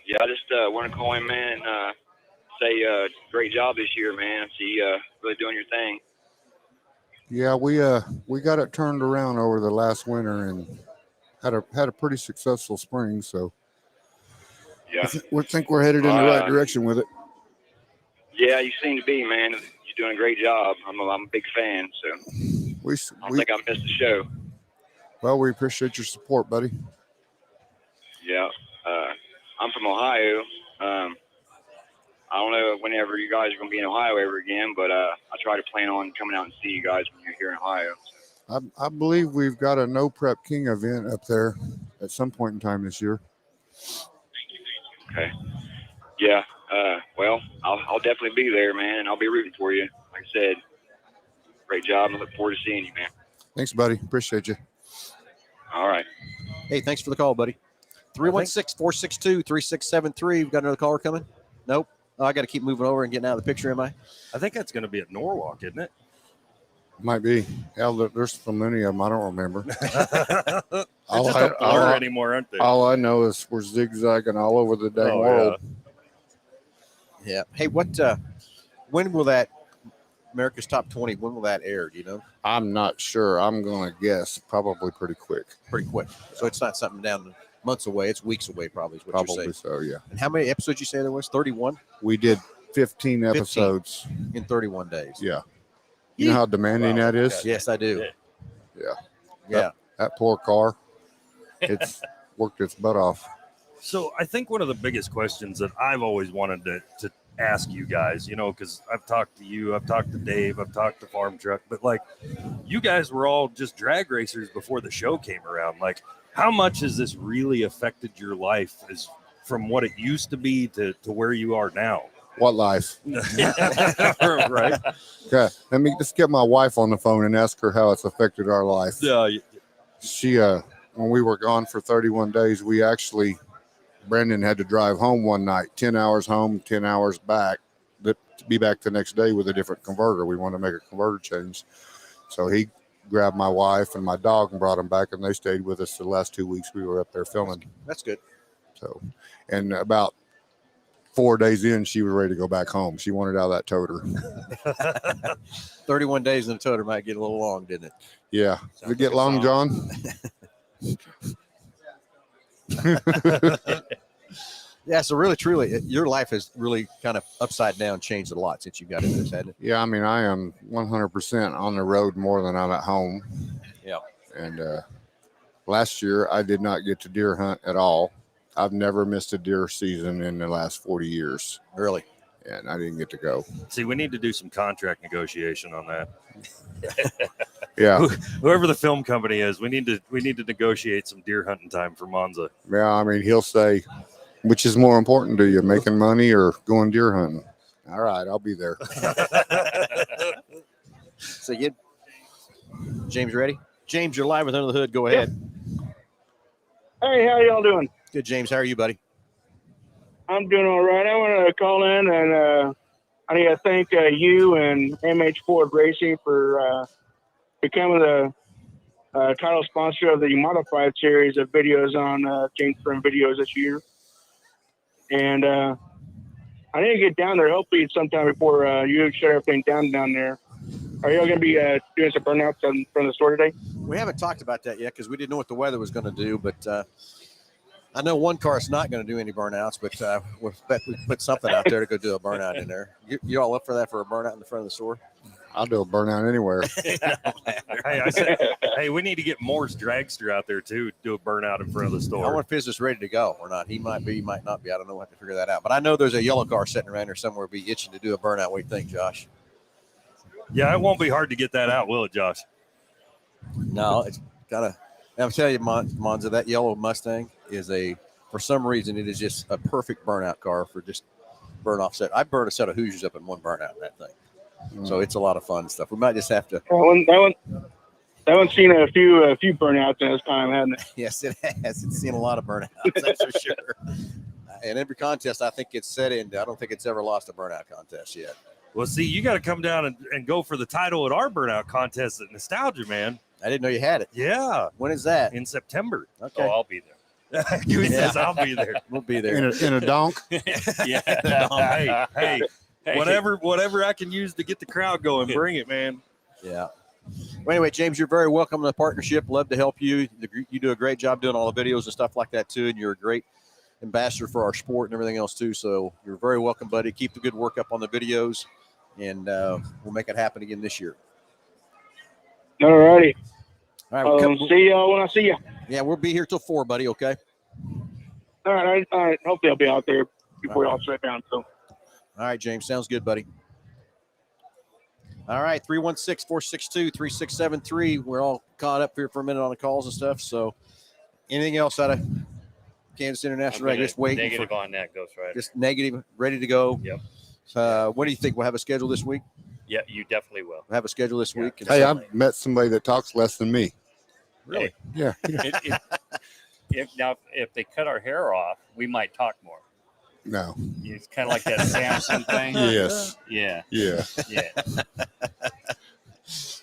N: Yeah, I just want to call in, man, and say great job this year, man. See, really doing your thing.
B: Yeah, we got it turned around over the last winter and had a pretty successful spring. So
N: Yeah,
B: we think we're headed in the right direction with it.
N: Yeah, you seem to be, man. You're doing a great job. I'm a big fan, so I don't think I missed the show.
B: Well, we appreciate your support, buddy.
N: Yeah, I'm from Ohio. I don't know whenever you guys are going to be in Ohio ever again, but I try to plan on coming out and see you guys when you're here in Ohio.
B: I believe we've got a No Prep King event up there at some point in time this year.
N: Okay. Yeah. Well, I'll definitely be there, man, and I'll be rooting for you. Like I said, great job. I look forward to seeing you, man.
B: Thanks, buddy. Appreciate you.
N: All right.
A: Hey, thanks for the call, buddy. 316-462-3673. We've got another caller coming. Nope. Oh, I got to keep moving over and getting out of the picture, am I?
O: I think that's going to be at Norwalk, isn't it?
B: Might be. Hell, there's so many of them. I don't remember.
O: They're just a blur anymore, aren't they?
B: All I know is we're zigzagging all over the dang world.
A: Yeah. Hey, when will that America's Top 20, when will that air? Do you know?
B: I'm not sure. I'm going to guess probably pretty quick.
A: Pretty quick. So it's not something down months away. It's weeks away, probably, is what
B: Probably
A: you're saying.
B: so, yeah.
A: And how many episodes you say there was? 31?
B: We did 15 episodes.
A: In 31 days.
B: Yeah. You know how demanding that is?
A: Yes, I do.
B: Yeah. That poor car, it's worked its butt off.
O: So I think one of the biggest questions that I've always wanted to ask you guys, because I've talked to you, I've talked to Dave, I've talked to Farm Truck, but like you guys were all just drag racers before the show came around. Like, how much has this really affected your life as from what it used to be to where you are now?
B: What life?
O: Right.
B: Okay. Let me just get my wife on the phone and ask her how it's affected our life. She, when we were gone for 31 days, Brandon had to drive home one night, 10 hours home, 10 hours back, to be back the next day with a different converter. We wanted to make a converter change. So he grabbed my wife and my dog and brought them back, and they stayed with us the last 2 weeks we were up there filming.
A: That's good.
B: So, and about 4 days in, she was ready to go back home. She wanted out of that toter.
A: 31 days in the toter might get a little long, didn't it?
B: Yeah. Did it get long, John?
A: Yeah, so really, truly, your life has really kind of upside down changed a lot since you got into this, hasn't it?
B: Yeah, I mean, I am 100% on the road more than I'm at home.
A: Yeah.
B: And last year, I did not get to deer hunt at all. I've never missed a deer season in the last 40 years.
A: Really?
B: And I didn't get to go.
O: See, we need to do some contract negotiation on that.
B: Yeah.
O: Whoever the film company is, we need to negotiate some deer hunting time for Monza.
B: Yeah, I mean, he'll say, which is more important to you, making money or going deer hunting? All right, I'll be there.
A: So you, James, ready? James, you're live with Under the Hood. Go ahead.
H: Hey, how y'all doing?
A: Good, James. How are you, buddy?
H: I'm doing all right. I want to call in and I need to thank you and MH Ford Racing for becoming the title sponsor of the modified series of videos on James Friend Videos this year. And I need to get down there hopefully sometime before you shut everything down there. Are y'all going to be doing some burnouts in front of the store today?
A: We haven't talked about that yet because we didn't know what the weather was going to do, but I know one car is not going to do any burnouts, but we put something out there to go do a burnout in there. You all up for that, for a burnout in the front of the store?
B: I'll do a burnout anywhere.
O: Hey, I said, hey, we need to get Moore's Dragster out there too, do a burnout in front of the
A: I
O: store.
A: wonder if his is ready to go or not. He might be, might not be. I don't know. We'll have to figure that out. But I know there's a yellow car sitting around there somewhere be itching to do a burnout. What do you think, Josh?
O: Yeah, it won't be hard to get that out, will it, Josh?
A: No, it's kind of. I'm telling you, Monza, that yellow Mustang is for some reason, it is just a perfect burnout car for just burn off set. I burned a set of Hoosiers up in one burnout in that thing. So it's a lot of fun stuff. We might just have to.
H: That one's seen a few burnouts in its time, hasn't it?
A: Yes, it has. It's seen a lot of burnouts, that's for sure. And every contest, I think it's set in. I don't think it's ever lost a burnout contest yet.
O: Well, see, you got to come down and go for the title at our burnout contest at Nostalgia, man.
A: I didn't know you had it.
O: Yeah.
A: When is that?
O: In September.
A: Okay.
L: Oh, I'll be there.
O: He says I'll be there.
A: We'll be there.
B: In a donk?
O: Yeah. Hey, whatever I can use to get the crowd going, bring it, man.
A: Yeah. Well, anyway, James, you're very welcome to the partnership. Love to help you. You do a great job doing all the videos and stuff like that, too. And you're a great ambassador for our sport and everything else, too. So you're very welcome, buddy. Keep the good work up on the videos, and we'll make it happen again this year.
H: All righty.
A: All right. We'll
H: see y'all when I see you.
A: Yeah, we'll be here till 4, buddy. Okay.
H: All right. Hopefully, I'll be out there before y'all shut down. So.
A: All right, James. Sounds good, buddy. All right, 316-462-3673. We're all caught up here for a minute on the calls and stuff. So anything else out of Kansas International Rag? Just waiting.
L: Negative on that, Ghost Rider.
A: Just negative, ready to go.
L: Yep.
A: What do you think? We'll have a schedule this week?
L: Yeah, you definitely will.
A: We'll have a schedule this week.
B: Hey, I've met somebody that talks less than me.
A: Really?
B: Yeah.
L: If they cut our hair off, we might talk more.
B: No.
L: It's kind of like that Samson thing.
B: Yes.
L: Yeah.
B: Yeah.
L: Yeah.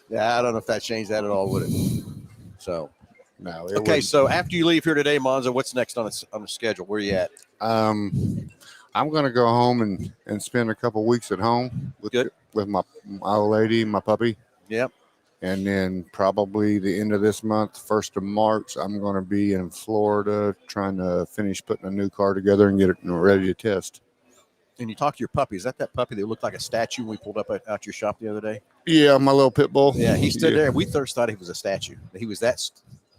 A: Yeah, I don't know if that changed that at all, would it? So,
B: no.
A: Okay, so after you leave here today, Monza, what's next on the schedule? Where are you at?
B: I'm going to go home and spend a couple weeks at home with my old lady, my puppy.
A: Yep.
B: And then probably the end of this month, 1st of March, I'm going to be in Florida trying to finish putting a new car together and get it ready to test.
A: And you talk to your puppy. Is that puppy that looked like a statue when we pulled up out your shop the other day?
B: Yeah, my little pit bull.
A: Yeah, he stood there. We first thought he was a statue. He was that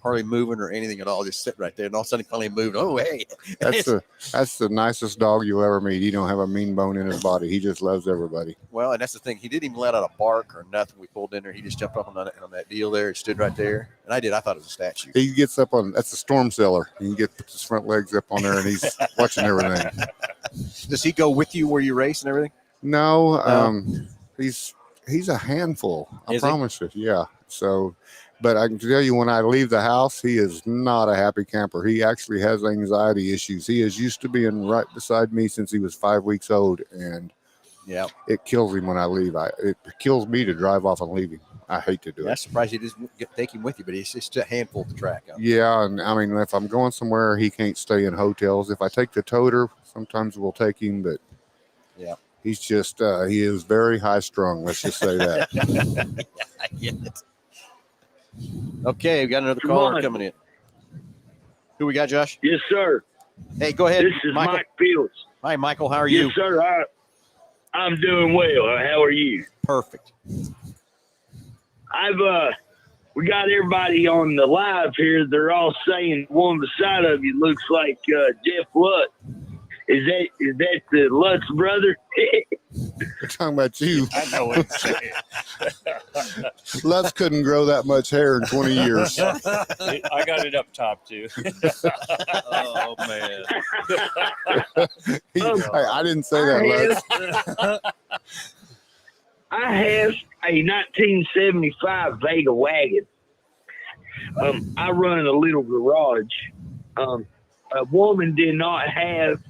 A: hardly moving or anything at all, just sitting right there. And all of a sudden he finally moved. Oh, hey.
B: That's the nicest dog you'll ever meet. He don't have a mean bone in his body. He just loves everybody.
A: Well, and that's the thing. He didn't even let out a bark or nothing. We pulled in there. He just jumped up on that deal there and stood right there. And I thought it was a statue.
B: He gets up on, that's a storm cellar. He puts his front legs up on there and he's watching everything.
A: Does he go with you where you race and everything?
B: No. He's a handful. I promise you. Yeah. So, but I can tell you, when I leave the house, he is not a happy camper. He actually has anxiety issues. He is used to being right beside me since he was 5 weeks old. And
A: Yeah.
B: It kills him when I leave. It kills me to drive off and leave him. I hate to do
A: I'm
B: it.
A: surprised you didn't take him with you, but it's just a handful of the track. Huh?
B: Yeah, and I mean, if I'm going somewhere, he can't stay in hotels. If I take the toter, sometimes we'll take him, but
A: yeah,
B: he's just he is very high strung. Let's just say that.
A: I get it. Okay, we got another
P: Come
A: caller
P: on.
A: coming in. Who we got, Josh?
P: Yes, sir.
A: Hey, go ahead.
P: This is
A: Michael.
P: Mike Fields.
A: Hi, Michael. How are you?
P: Yes, sir. I'm doing well. How are you?
A: Perfect.
P: We got everybody on the live here. They're all saying one beside of you looks like Jeff Lutz. Is that the Lutz brother?
B: We're talking about you.
L: I know what it's saying.
B: Lutz couldn't grow that much hair in 20 years.
L: I got it up top too.
O: Oh man.
B: I didn't say that, Lutz.
P: I have a 1975 Vega wagon. I run a little garage. A woman did not have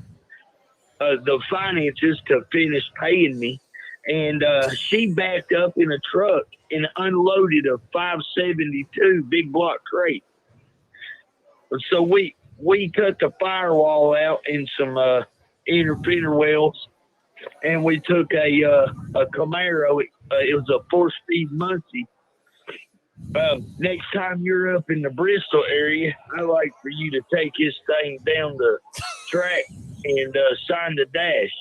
P: the finances to finish paying me, and she backed up in a truck and unloaded a 572 big block crate. So we cut the firewall out and some inner fender wells, and we took a Camaro. It was a 4-speed Muncie. Next time you're up in the Bristol area, I'd like for you to take this thing down the track and sign the dash.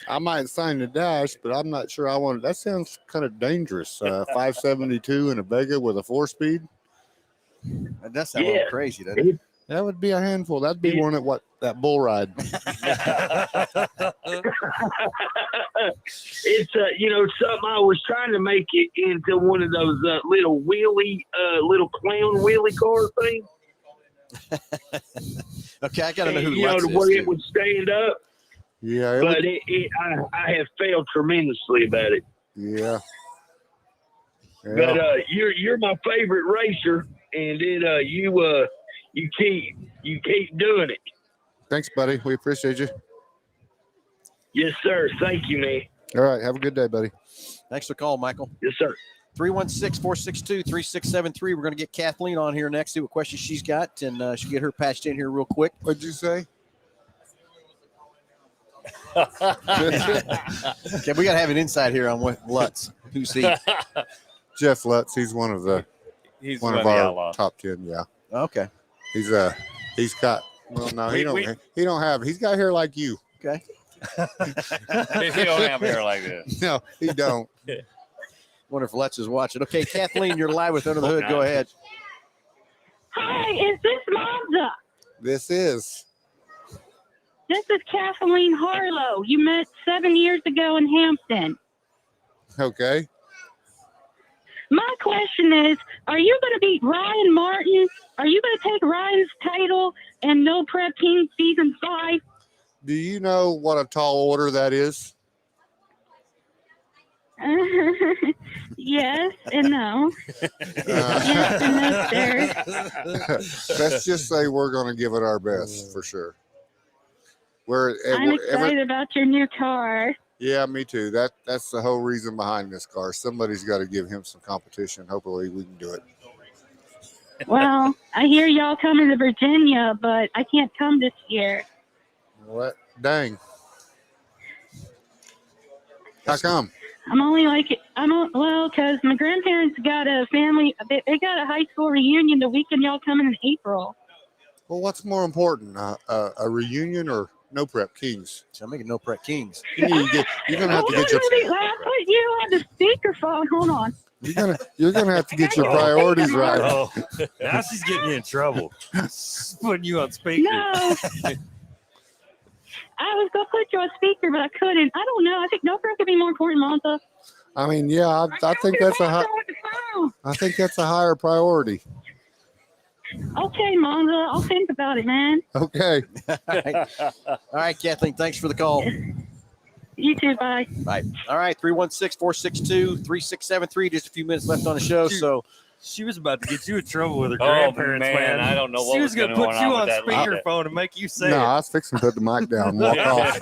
B: I might sign the dash, but I'm not sure I want it. That sounds kind of dangerous. 572 and a Vega with a 4-speed.
A: That does sound a little crazy, doesn't it?
B: That would be a handful. That'd be one at that bull ride.
P: It's something I was trying to make it into one of those little wheelie, little clown wheelie car things.
A: Okay, I gotta know who
P: you know,
A: Lutz
P: to where
A: is,
P: it would stand up.
B: Yeah,
P: But I have failed tremendously about it.
B: Yeah.
P: But you're my favorite racer, and you keep doing it.
B: Thanks, buddy. We appreciate you.
P: Yes, sir. Thank you, man.
B: All right. Have a good day, buddy.
A: Thanks for the call, Michael.
P: Yes, sir.
A: 316-462-3673. We're going to get Kathleen on here next, see what questions she's got, and she'll get her patched in here real quick.
B: What'd you say?
A: Okay, we got to have an insight here on what Lutz. Who's he?
B: Jeff Lutz. He's one of the
L: He's
B: one
L: one
B: of
L: of the
B: our
L: outlaws.
B: top 10. Yeah.
A: Okay.
B: He's got. Well, no, he don't have. He's got hair like you.
A: Okay.
L: He don't have hair like this.
B: No, he don't.
A: Wonder if Lutz is watching. Okay, Kathleen, you're live with Under the Hood. Go ahead.
I: Hi, is this Monza?
B: This is.
I: This is Kathleen Harlow. You met 7 years ago in Hampton.
B: Okay.
I: My question is, are you going to beat Ryan Martin? Are you going to take Ryan's title in No Prep King Season 5?
B: Do you know what a tall order that is?
I: Yes and no. Yes and no, sir.
B: Let's just say we're going to give it our best for sure.
I: I'm excited about your new car.
B: Yeah, me too. That's the whole reason behind this car. Somebody's got to give him some competition. Hopefully we can do it.
I: Well, I hear y'all coming to Virginia, but I can't come this year.
B: What? Dang. How come?
I: Because my grandparents got a family, they got a high school reunion the weekend y'all coming in April.
B: Well, what's more important, a reunion or No Prep Kings?
A: So I'm making No Prep Kings.
B: You're gonna have to get your.
I: You have the speakerphone. Hold on.
B: You're gonna have to get your priorities right.
O: Oh, now she's getting you in trouble. Putting you on speaker.
I: No. I was going to put you on speaker, but I couldn't. I don't know. I think No Prep could be more important, Monza.
B: I mean, yeah, I think that's a higher priority.
I: Okay, Monza. I'll think about it, man.
B: Okay.
A: All right, Kathleen, thanks for the call.
I: You too. Bye.
A: Bye. All right, 316-462-3673. Just a few minutes left on the show, so
O: she was about to get you in trouble with her
L: Oh,
O: grandparents,
L: man, I don't know what
O: she
L: was
O: going to
L: going
O: put
L: on
O: you
L: with
O: on
L: that
O: speakerphone and make you say
B: No,
O: it.
B: I was fixing to put the mic down and walk off.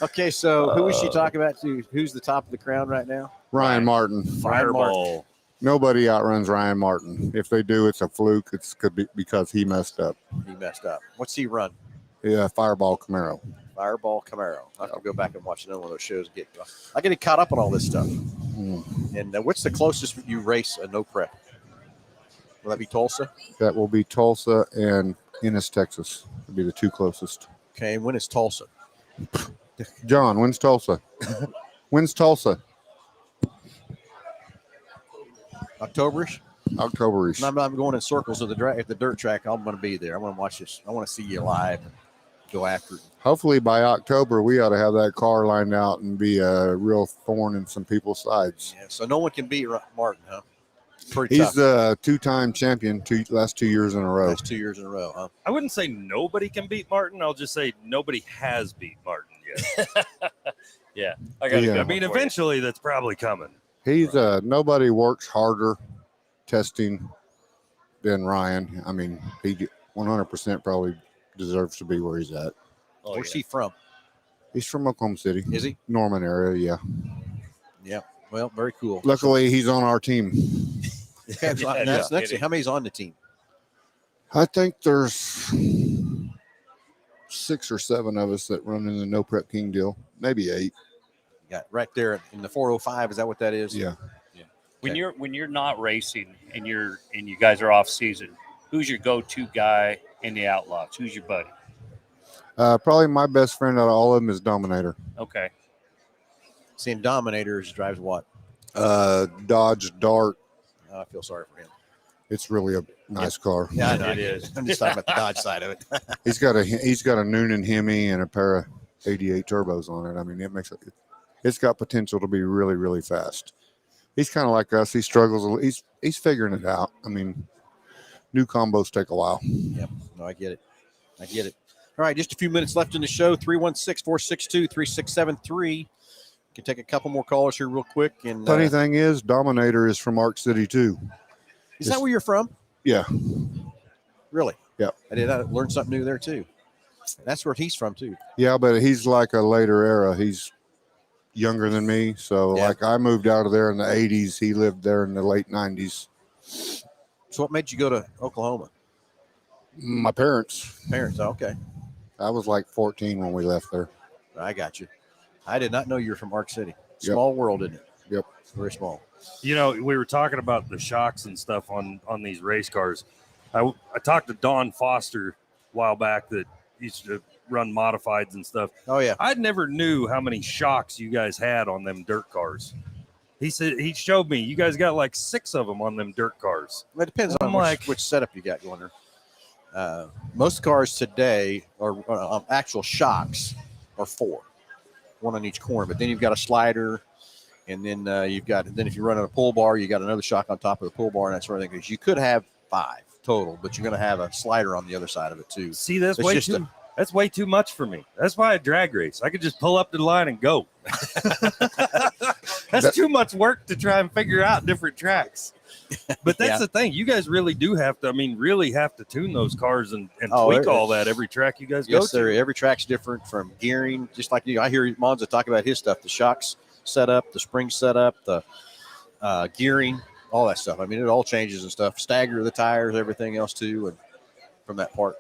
A: Okay, so who was she talking about? Who's the top of the crown right now?
B: Ryan Martin.
A: Fireball.
B: Nobody outruns Ryan Martin. If they do, it's a fluke. It's could be because he messed up.
A: He messed up. What's he run?
B: Yeah, Fireball Camaro.
A: Fireball Camaro. I have to go back and watch another one of those shows. I get caught up on all this stuff. And what's the closest you race a no prep? Will that be Tulsa?
B: That will be Tulsa and Ennis, Texas. Will be the two closest.
A: Okay, when is Tulsa?
B: John, when's Tulsa? When's Tulsa?
A: Octoberish?
B: Octoberish.
A: I'm going in circles at the dirt track. I'm going to be there. I want to watch this. I want to see you live and go after it.
B: Hopefully by October, we ought to have that car lined out and be a real thorn in some people's sides.
A: Yeah, so no one can beat Martin, huh? Pretty
B: He's
A: tough.
B: the two-time champion last 2 years in a row.
A: Last 2 years in a row, huh?
O: I wouldn't say nobody can beat Martin. I'll just say nobody has beat Martin yet.
L: Yeah.
O: I mean, eventually that's probably coming.
B: He's nobody works harder testing than Ryan. I mean, he 100% probably deserves to be where he's at.
A: Where's he from?
B: He's from Oklahoma City.
A: Is he?
B: Norman area, yeah.
A: Yeah. Well, very cool.
B: Luckily, he's on our team.
A: Okay, that's next. How many's on the team?
B: I think there's 6 or 7 of us that run in the No Prep King deal. Maybe 8.
A: Yeah, right there in the 405. Is that what that is?
B: Yeah.
L: When you're not racing and you guys are off season, who's your go-to guy in the Outlaws? Who's your buddy?
B: Probably my best friend out of all of them is Dominator.
L: Okay.
A: Seeing Dominators drives what?
B: Dodge Dart.
A: I feel sorry for him.
B: It's really a nice car.
A: Yeah, I know.
L: It is.
A: I'm just talking about the Dodge side of it.
B: He's got a Noonan Hemi and a pair of 88 turbos on it. I mean, it's got potential to be really, really fast. He's kind of like us. He struggles. He's figuring it out. I mean, new combos take a while.
A: Yep. No, I get it. All right, just a few minutes left in the show. 316-462-3673. Can take a couple more callers here real quick. And
B: Funny thing is, Dominator is from Arc City too.
A: Is that where you're from?
B: Yeah.
A: Really?
B: Yep.
A: I learn something new there too. That's where he's from too.
B: Yeah, but he's like a later era. He's younger than me. So like I moved out of there in the 80s. He lived there in the late 90s.
A: So what made you go to Oklahoma?
B: My parents.
A: Parents, okay.
B: I was like 14 when we left there.
A: I got you. I did not know you were from Arc City. Small world, isn't it?
B: Yep.
A: Very small.
O: You know, we were talking about the shocks and stuff on these race cars. I talked to Don Foster a while back that used to run modifieds and stuff.
A: Oh, yeah.
O: I never knew how many shocks you guys had on them dirt cars. He said he showed me you guys got like 6 of them on them dirt cars.
A: Well, it depends on which setup you got going there. Most cars today are actual shocks are 4, 1 on each corner. But then you've got a slider, and then if you run on a pull bar, you got another shock on top of the pull bar and that sort of thing. Because you could have 5 total, but you're going to have a slider on the other side of it too.
O: See, that's way too much for me. That's why I drag race. I could just pull up to the line and go. That's too much work to try and figure out different tracks. But that's the thing. You guys really do have to, really have to tune those cars and tweak all that every track you guys go to.
A: Yes, sir. Every track's different from gearing. Just like you, I hear Monza talk about his stuff, the shocks setup, the spring setup, the gearing, all that stuff. I mean, it all changes and stuff. Stagger the tires, everything else too, and from that part.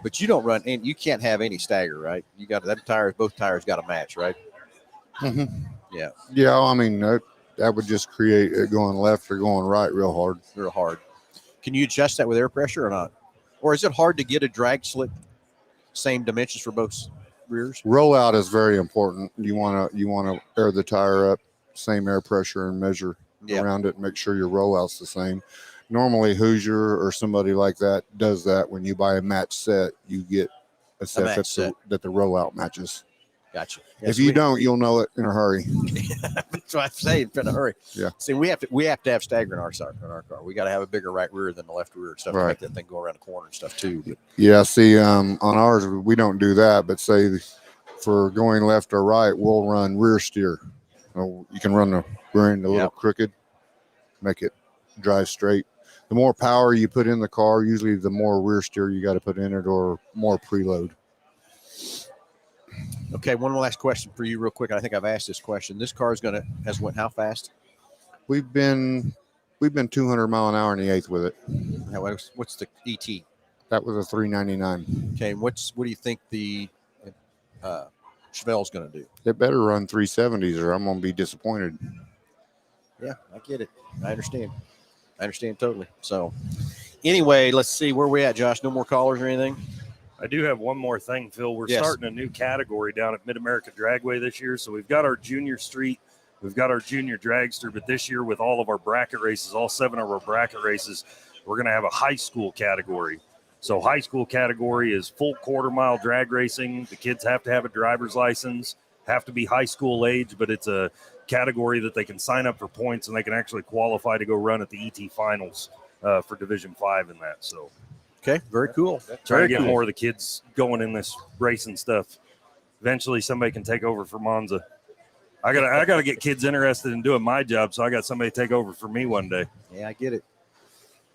A: But you don't run, and you can't have any stagger, right? You got both tires got to match, right?
B: Mm-hmm.
A: Yeah.
B: Yeah, I mean, that would just create it going left or going right real hard.
A: Real hard. Can you adjust that with air pressure or not? Or is it hard to get a drag slip same dimensions for both rears?
B: Rollout is very important. You want to air the tire up, same air pressure, and measure around it and make sure your rollout's the same. Normally, Hoosier or somebody like that does that. When you buy a match set, you get a set that the rollout matches.
A: Gotcha.
B: If you don't, you'll know it in a hurry.
A: That's what I say, in a hurry.
B: Yeah.
A: See, we have to have stagger in our car. We got to have a bigger right rear than the left rear and stuff to make that thing go around the corner and stuff too. But,
B: yeah. See, on ours, we don't do that. But say for going left or right, we'll run rear steer. You can run the rear end a little crooked, make it drive straight. The more power you put in the car, usually the more rear steer you got to put in it or more preload.
A: Okay, one last question for you, real quick. I think I've asked this question. This car has went how fast?
B: We've been 200 mile an hour in the eighth with it.
A: What's the ET?
B: That was a 399.
A: Okay, what do you think the Chevelle's going to do?
B: It better run 370s or I'm going to be disappointed.
A: Yeah, I get it. I understand totally. So anyway, let's see where we at, Josh. No more callers or anything?
O: I do have one more thing, Phil. We're
A: Yes.
O: starting a new category down at Mid-America Dragway this year. So we've got our junior street, we've got our junior dragster, but this year with all of our bracket races, all 7 of our bracket races, we're going to have a high school category. So high school category is full quarter-mile drag racing. The kids have to have a driver's license, have to be high school age, but it's a category that they can sign up for points and they can actually qualify to go run at the ET finals for Division 5 in that. So.
A: Okay, very cool.
O: Try to get more of the kids going in this racing stuff. Eventually, somebody can take over for Monza. I gotta get kids interested in doing my job, so I got somebody to take over for me one day.
A: Yeah, I get it.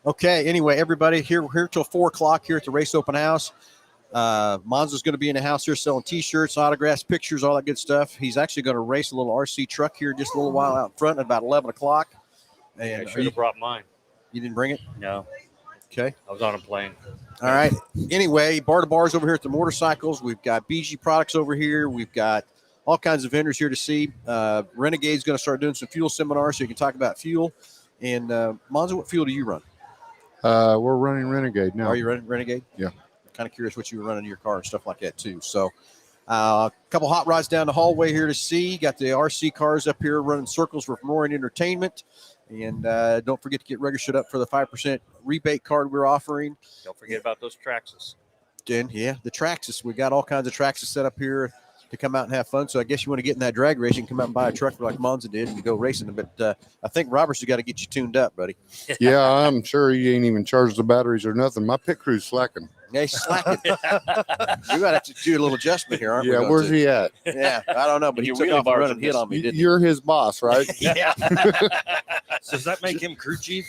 A: Okay, anyway, everybody, we're here till 4 o'clock here at the Race Open House. Monza's going to be in the house here selling T-shirts, autographs, pictures, all that good stuff. He's actually going to race a little RC truck here just a little while out in front at about 11 o'clock.
L: And I should have brought mine.
A: You didn't bring it?
L: No.
A: Okay.
L: I was on a plane.
A: All right. Anyway, bar to bars over here at the motorcycles. We've got BG products over here. We've got all kinds of vendors here to see. Renegade's going to start doing some fuel seminars so you can talk about fuel. And Monza, what fuel do you run?
B: We're running Renegade now.
A: Are you running Renegade?
B: Yeah.
A: Kind of curious what you were running in your car and stuff like that too. So a couple hot rods down the hallway here to see. Got the RC cars up here running circles for Roaring Entertainment. And don't forget to get registered up for the 5% rebate card we're offering.
L: Don't forget about those Traxxas.
A: And yeah, the Traxxas. We got all kinds of Traxxas set up here to come out and have fun. So I guess you want to get in that drag race, you can come out and buy a truck like Monza did and go racing. But I think Robert's got to get you tuned up, buddy.
B: Yeah, I'm sure he ain't even charged the batteries or nothing. My pit crew's slacking.
A: Yeah, he's slacking. You got to have to do a little adjustment here, aren't we?
B: Yeah, where's he at?
A: Yeah, I don't know, but he took off and run and hit on me, didn't he?
B: You're his boss, right?
A: Yeah.
O: So does that make him crew chief?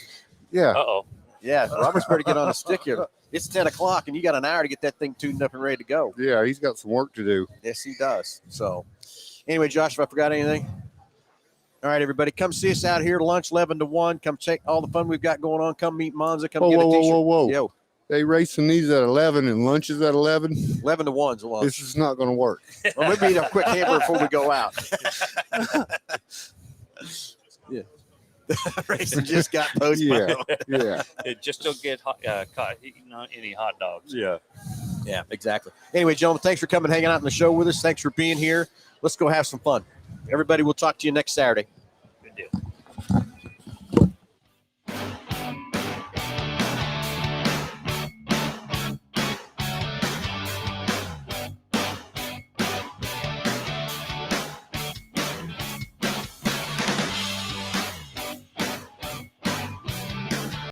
B: Yeah.
L: Uh-oh.
A: Yeah, Robert's better get on the stick here. It's 10 o'clock, and you got an hour to get that thing tuned up and ready to go.
B: Yeah, he's got some work to do.
A: Yes, he does. So anyway, Josh, if I forgot anything. All right, everybody, come see us out here. Lunch 11 to 1. Come check all the fun we've got going on. Come meet Monza. Come get a T-shirt.
B: Whoa.
A: Yo.
B: They racing these at 11 and lunch is at 11.
A: 11 to 1's lunch.
B: This is not going to work.
A: Well, maybe eat a quick hamburger before we go out. Yeah. Racing just got postponed.
B: Yeah.
L: Just don't get caught eating any hot dogs.
O: Yeah.
A: Yeah, exactly. Anyway, gentlemen, thanks for coming, hanging out on the show with us. Thanks for being here. Let's go have some fun. Everybody, we'll talk to you next Saturday.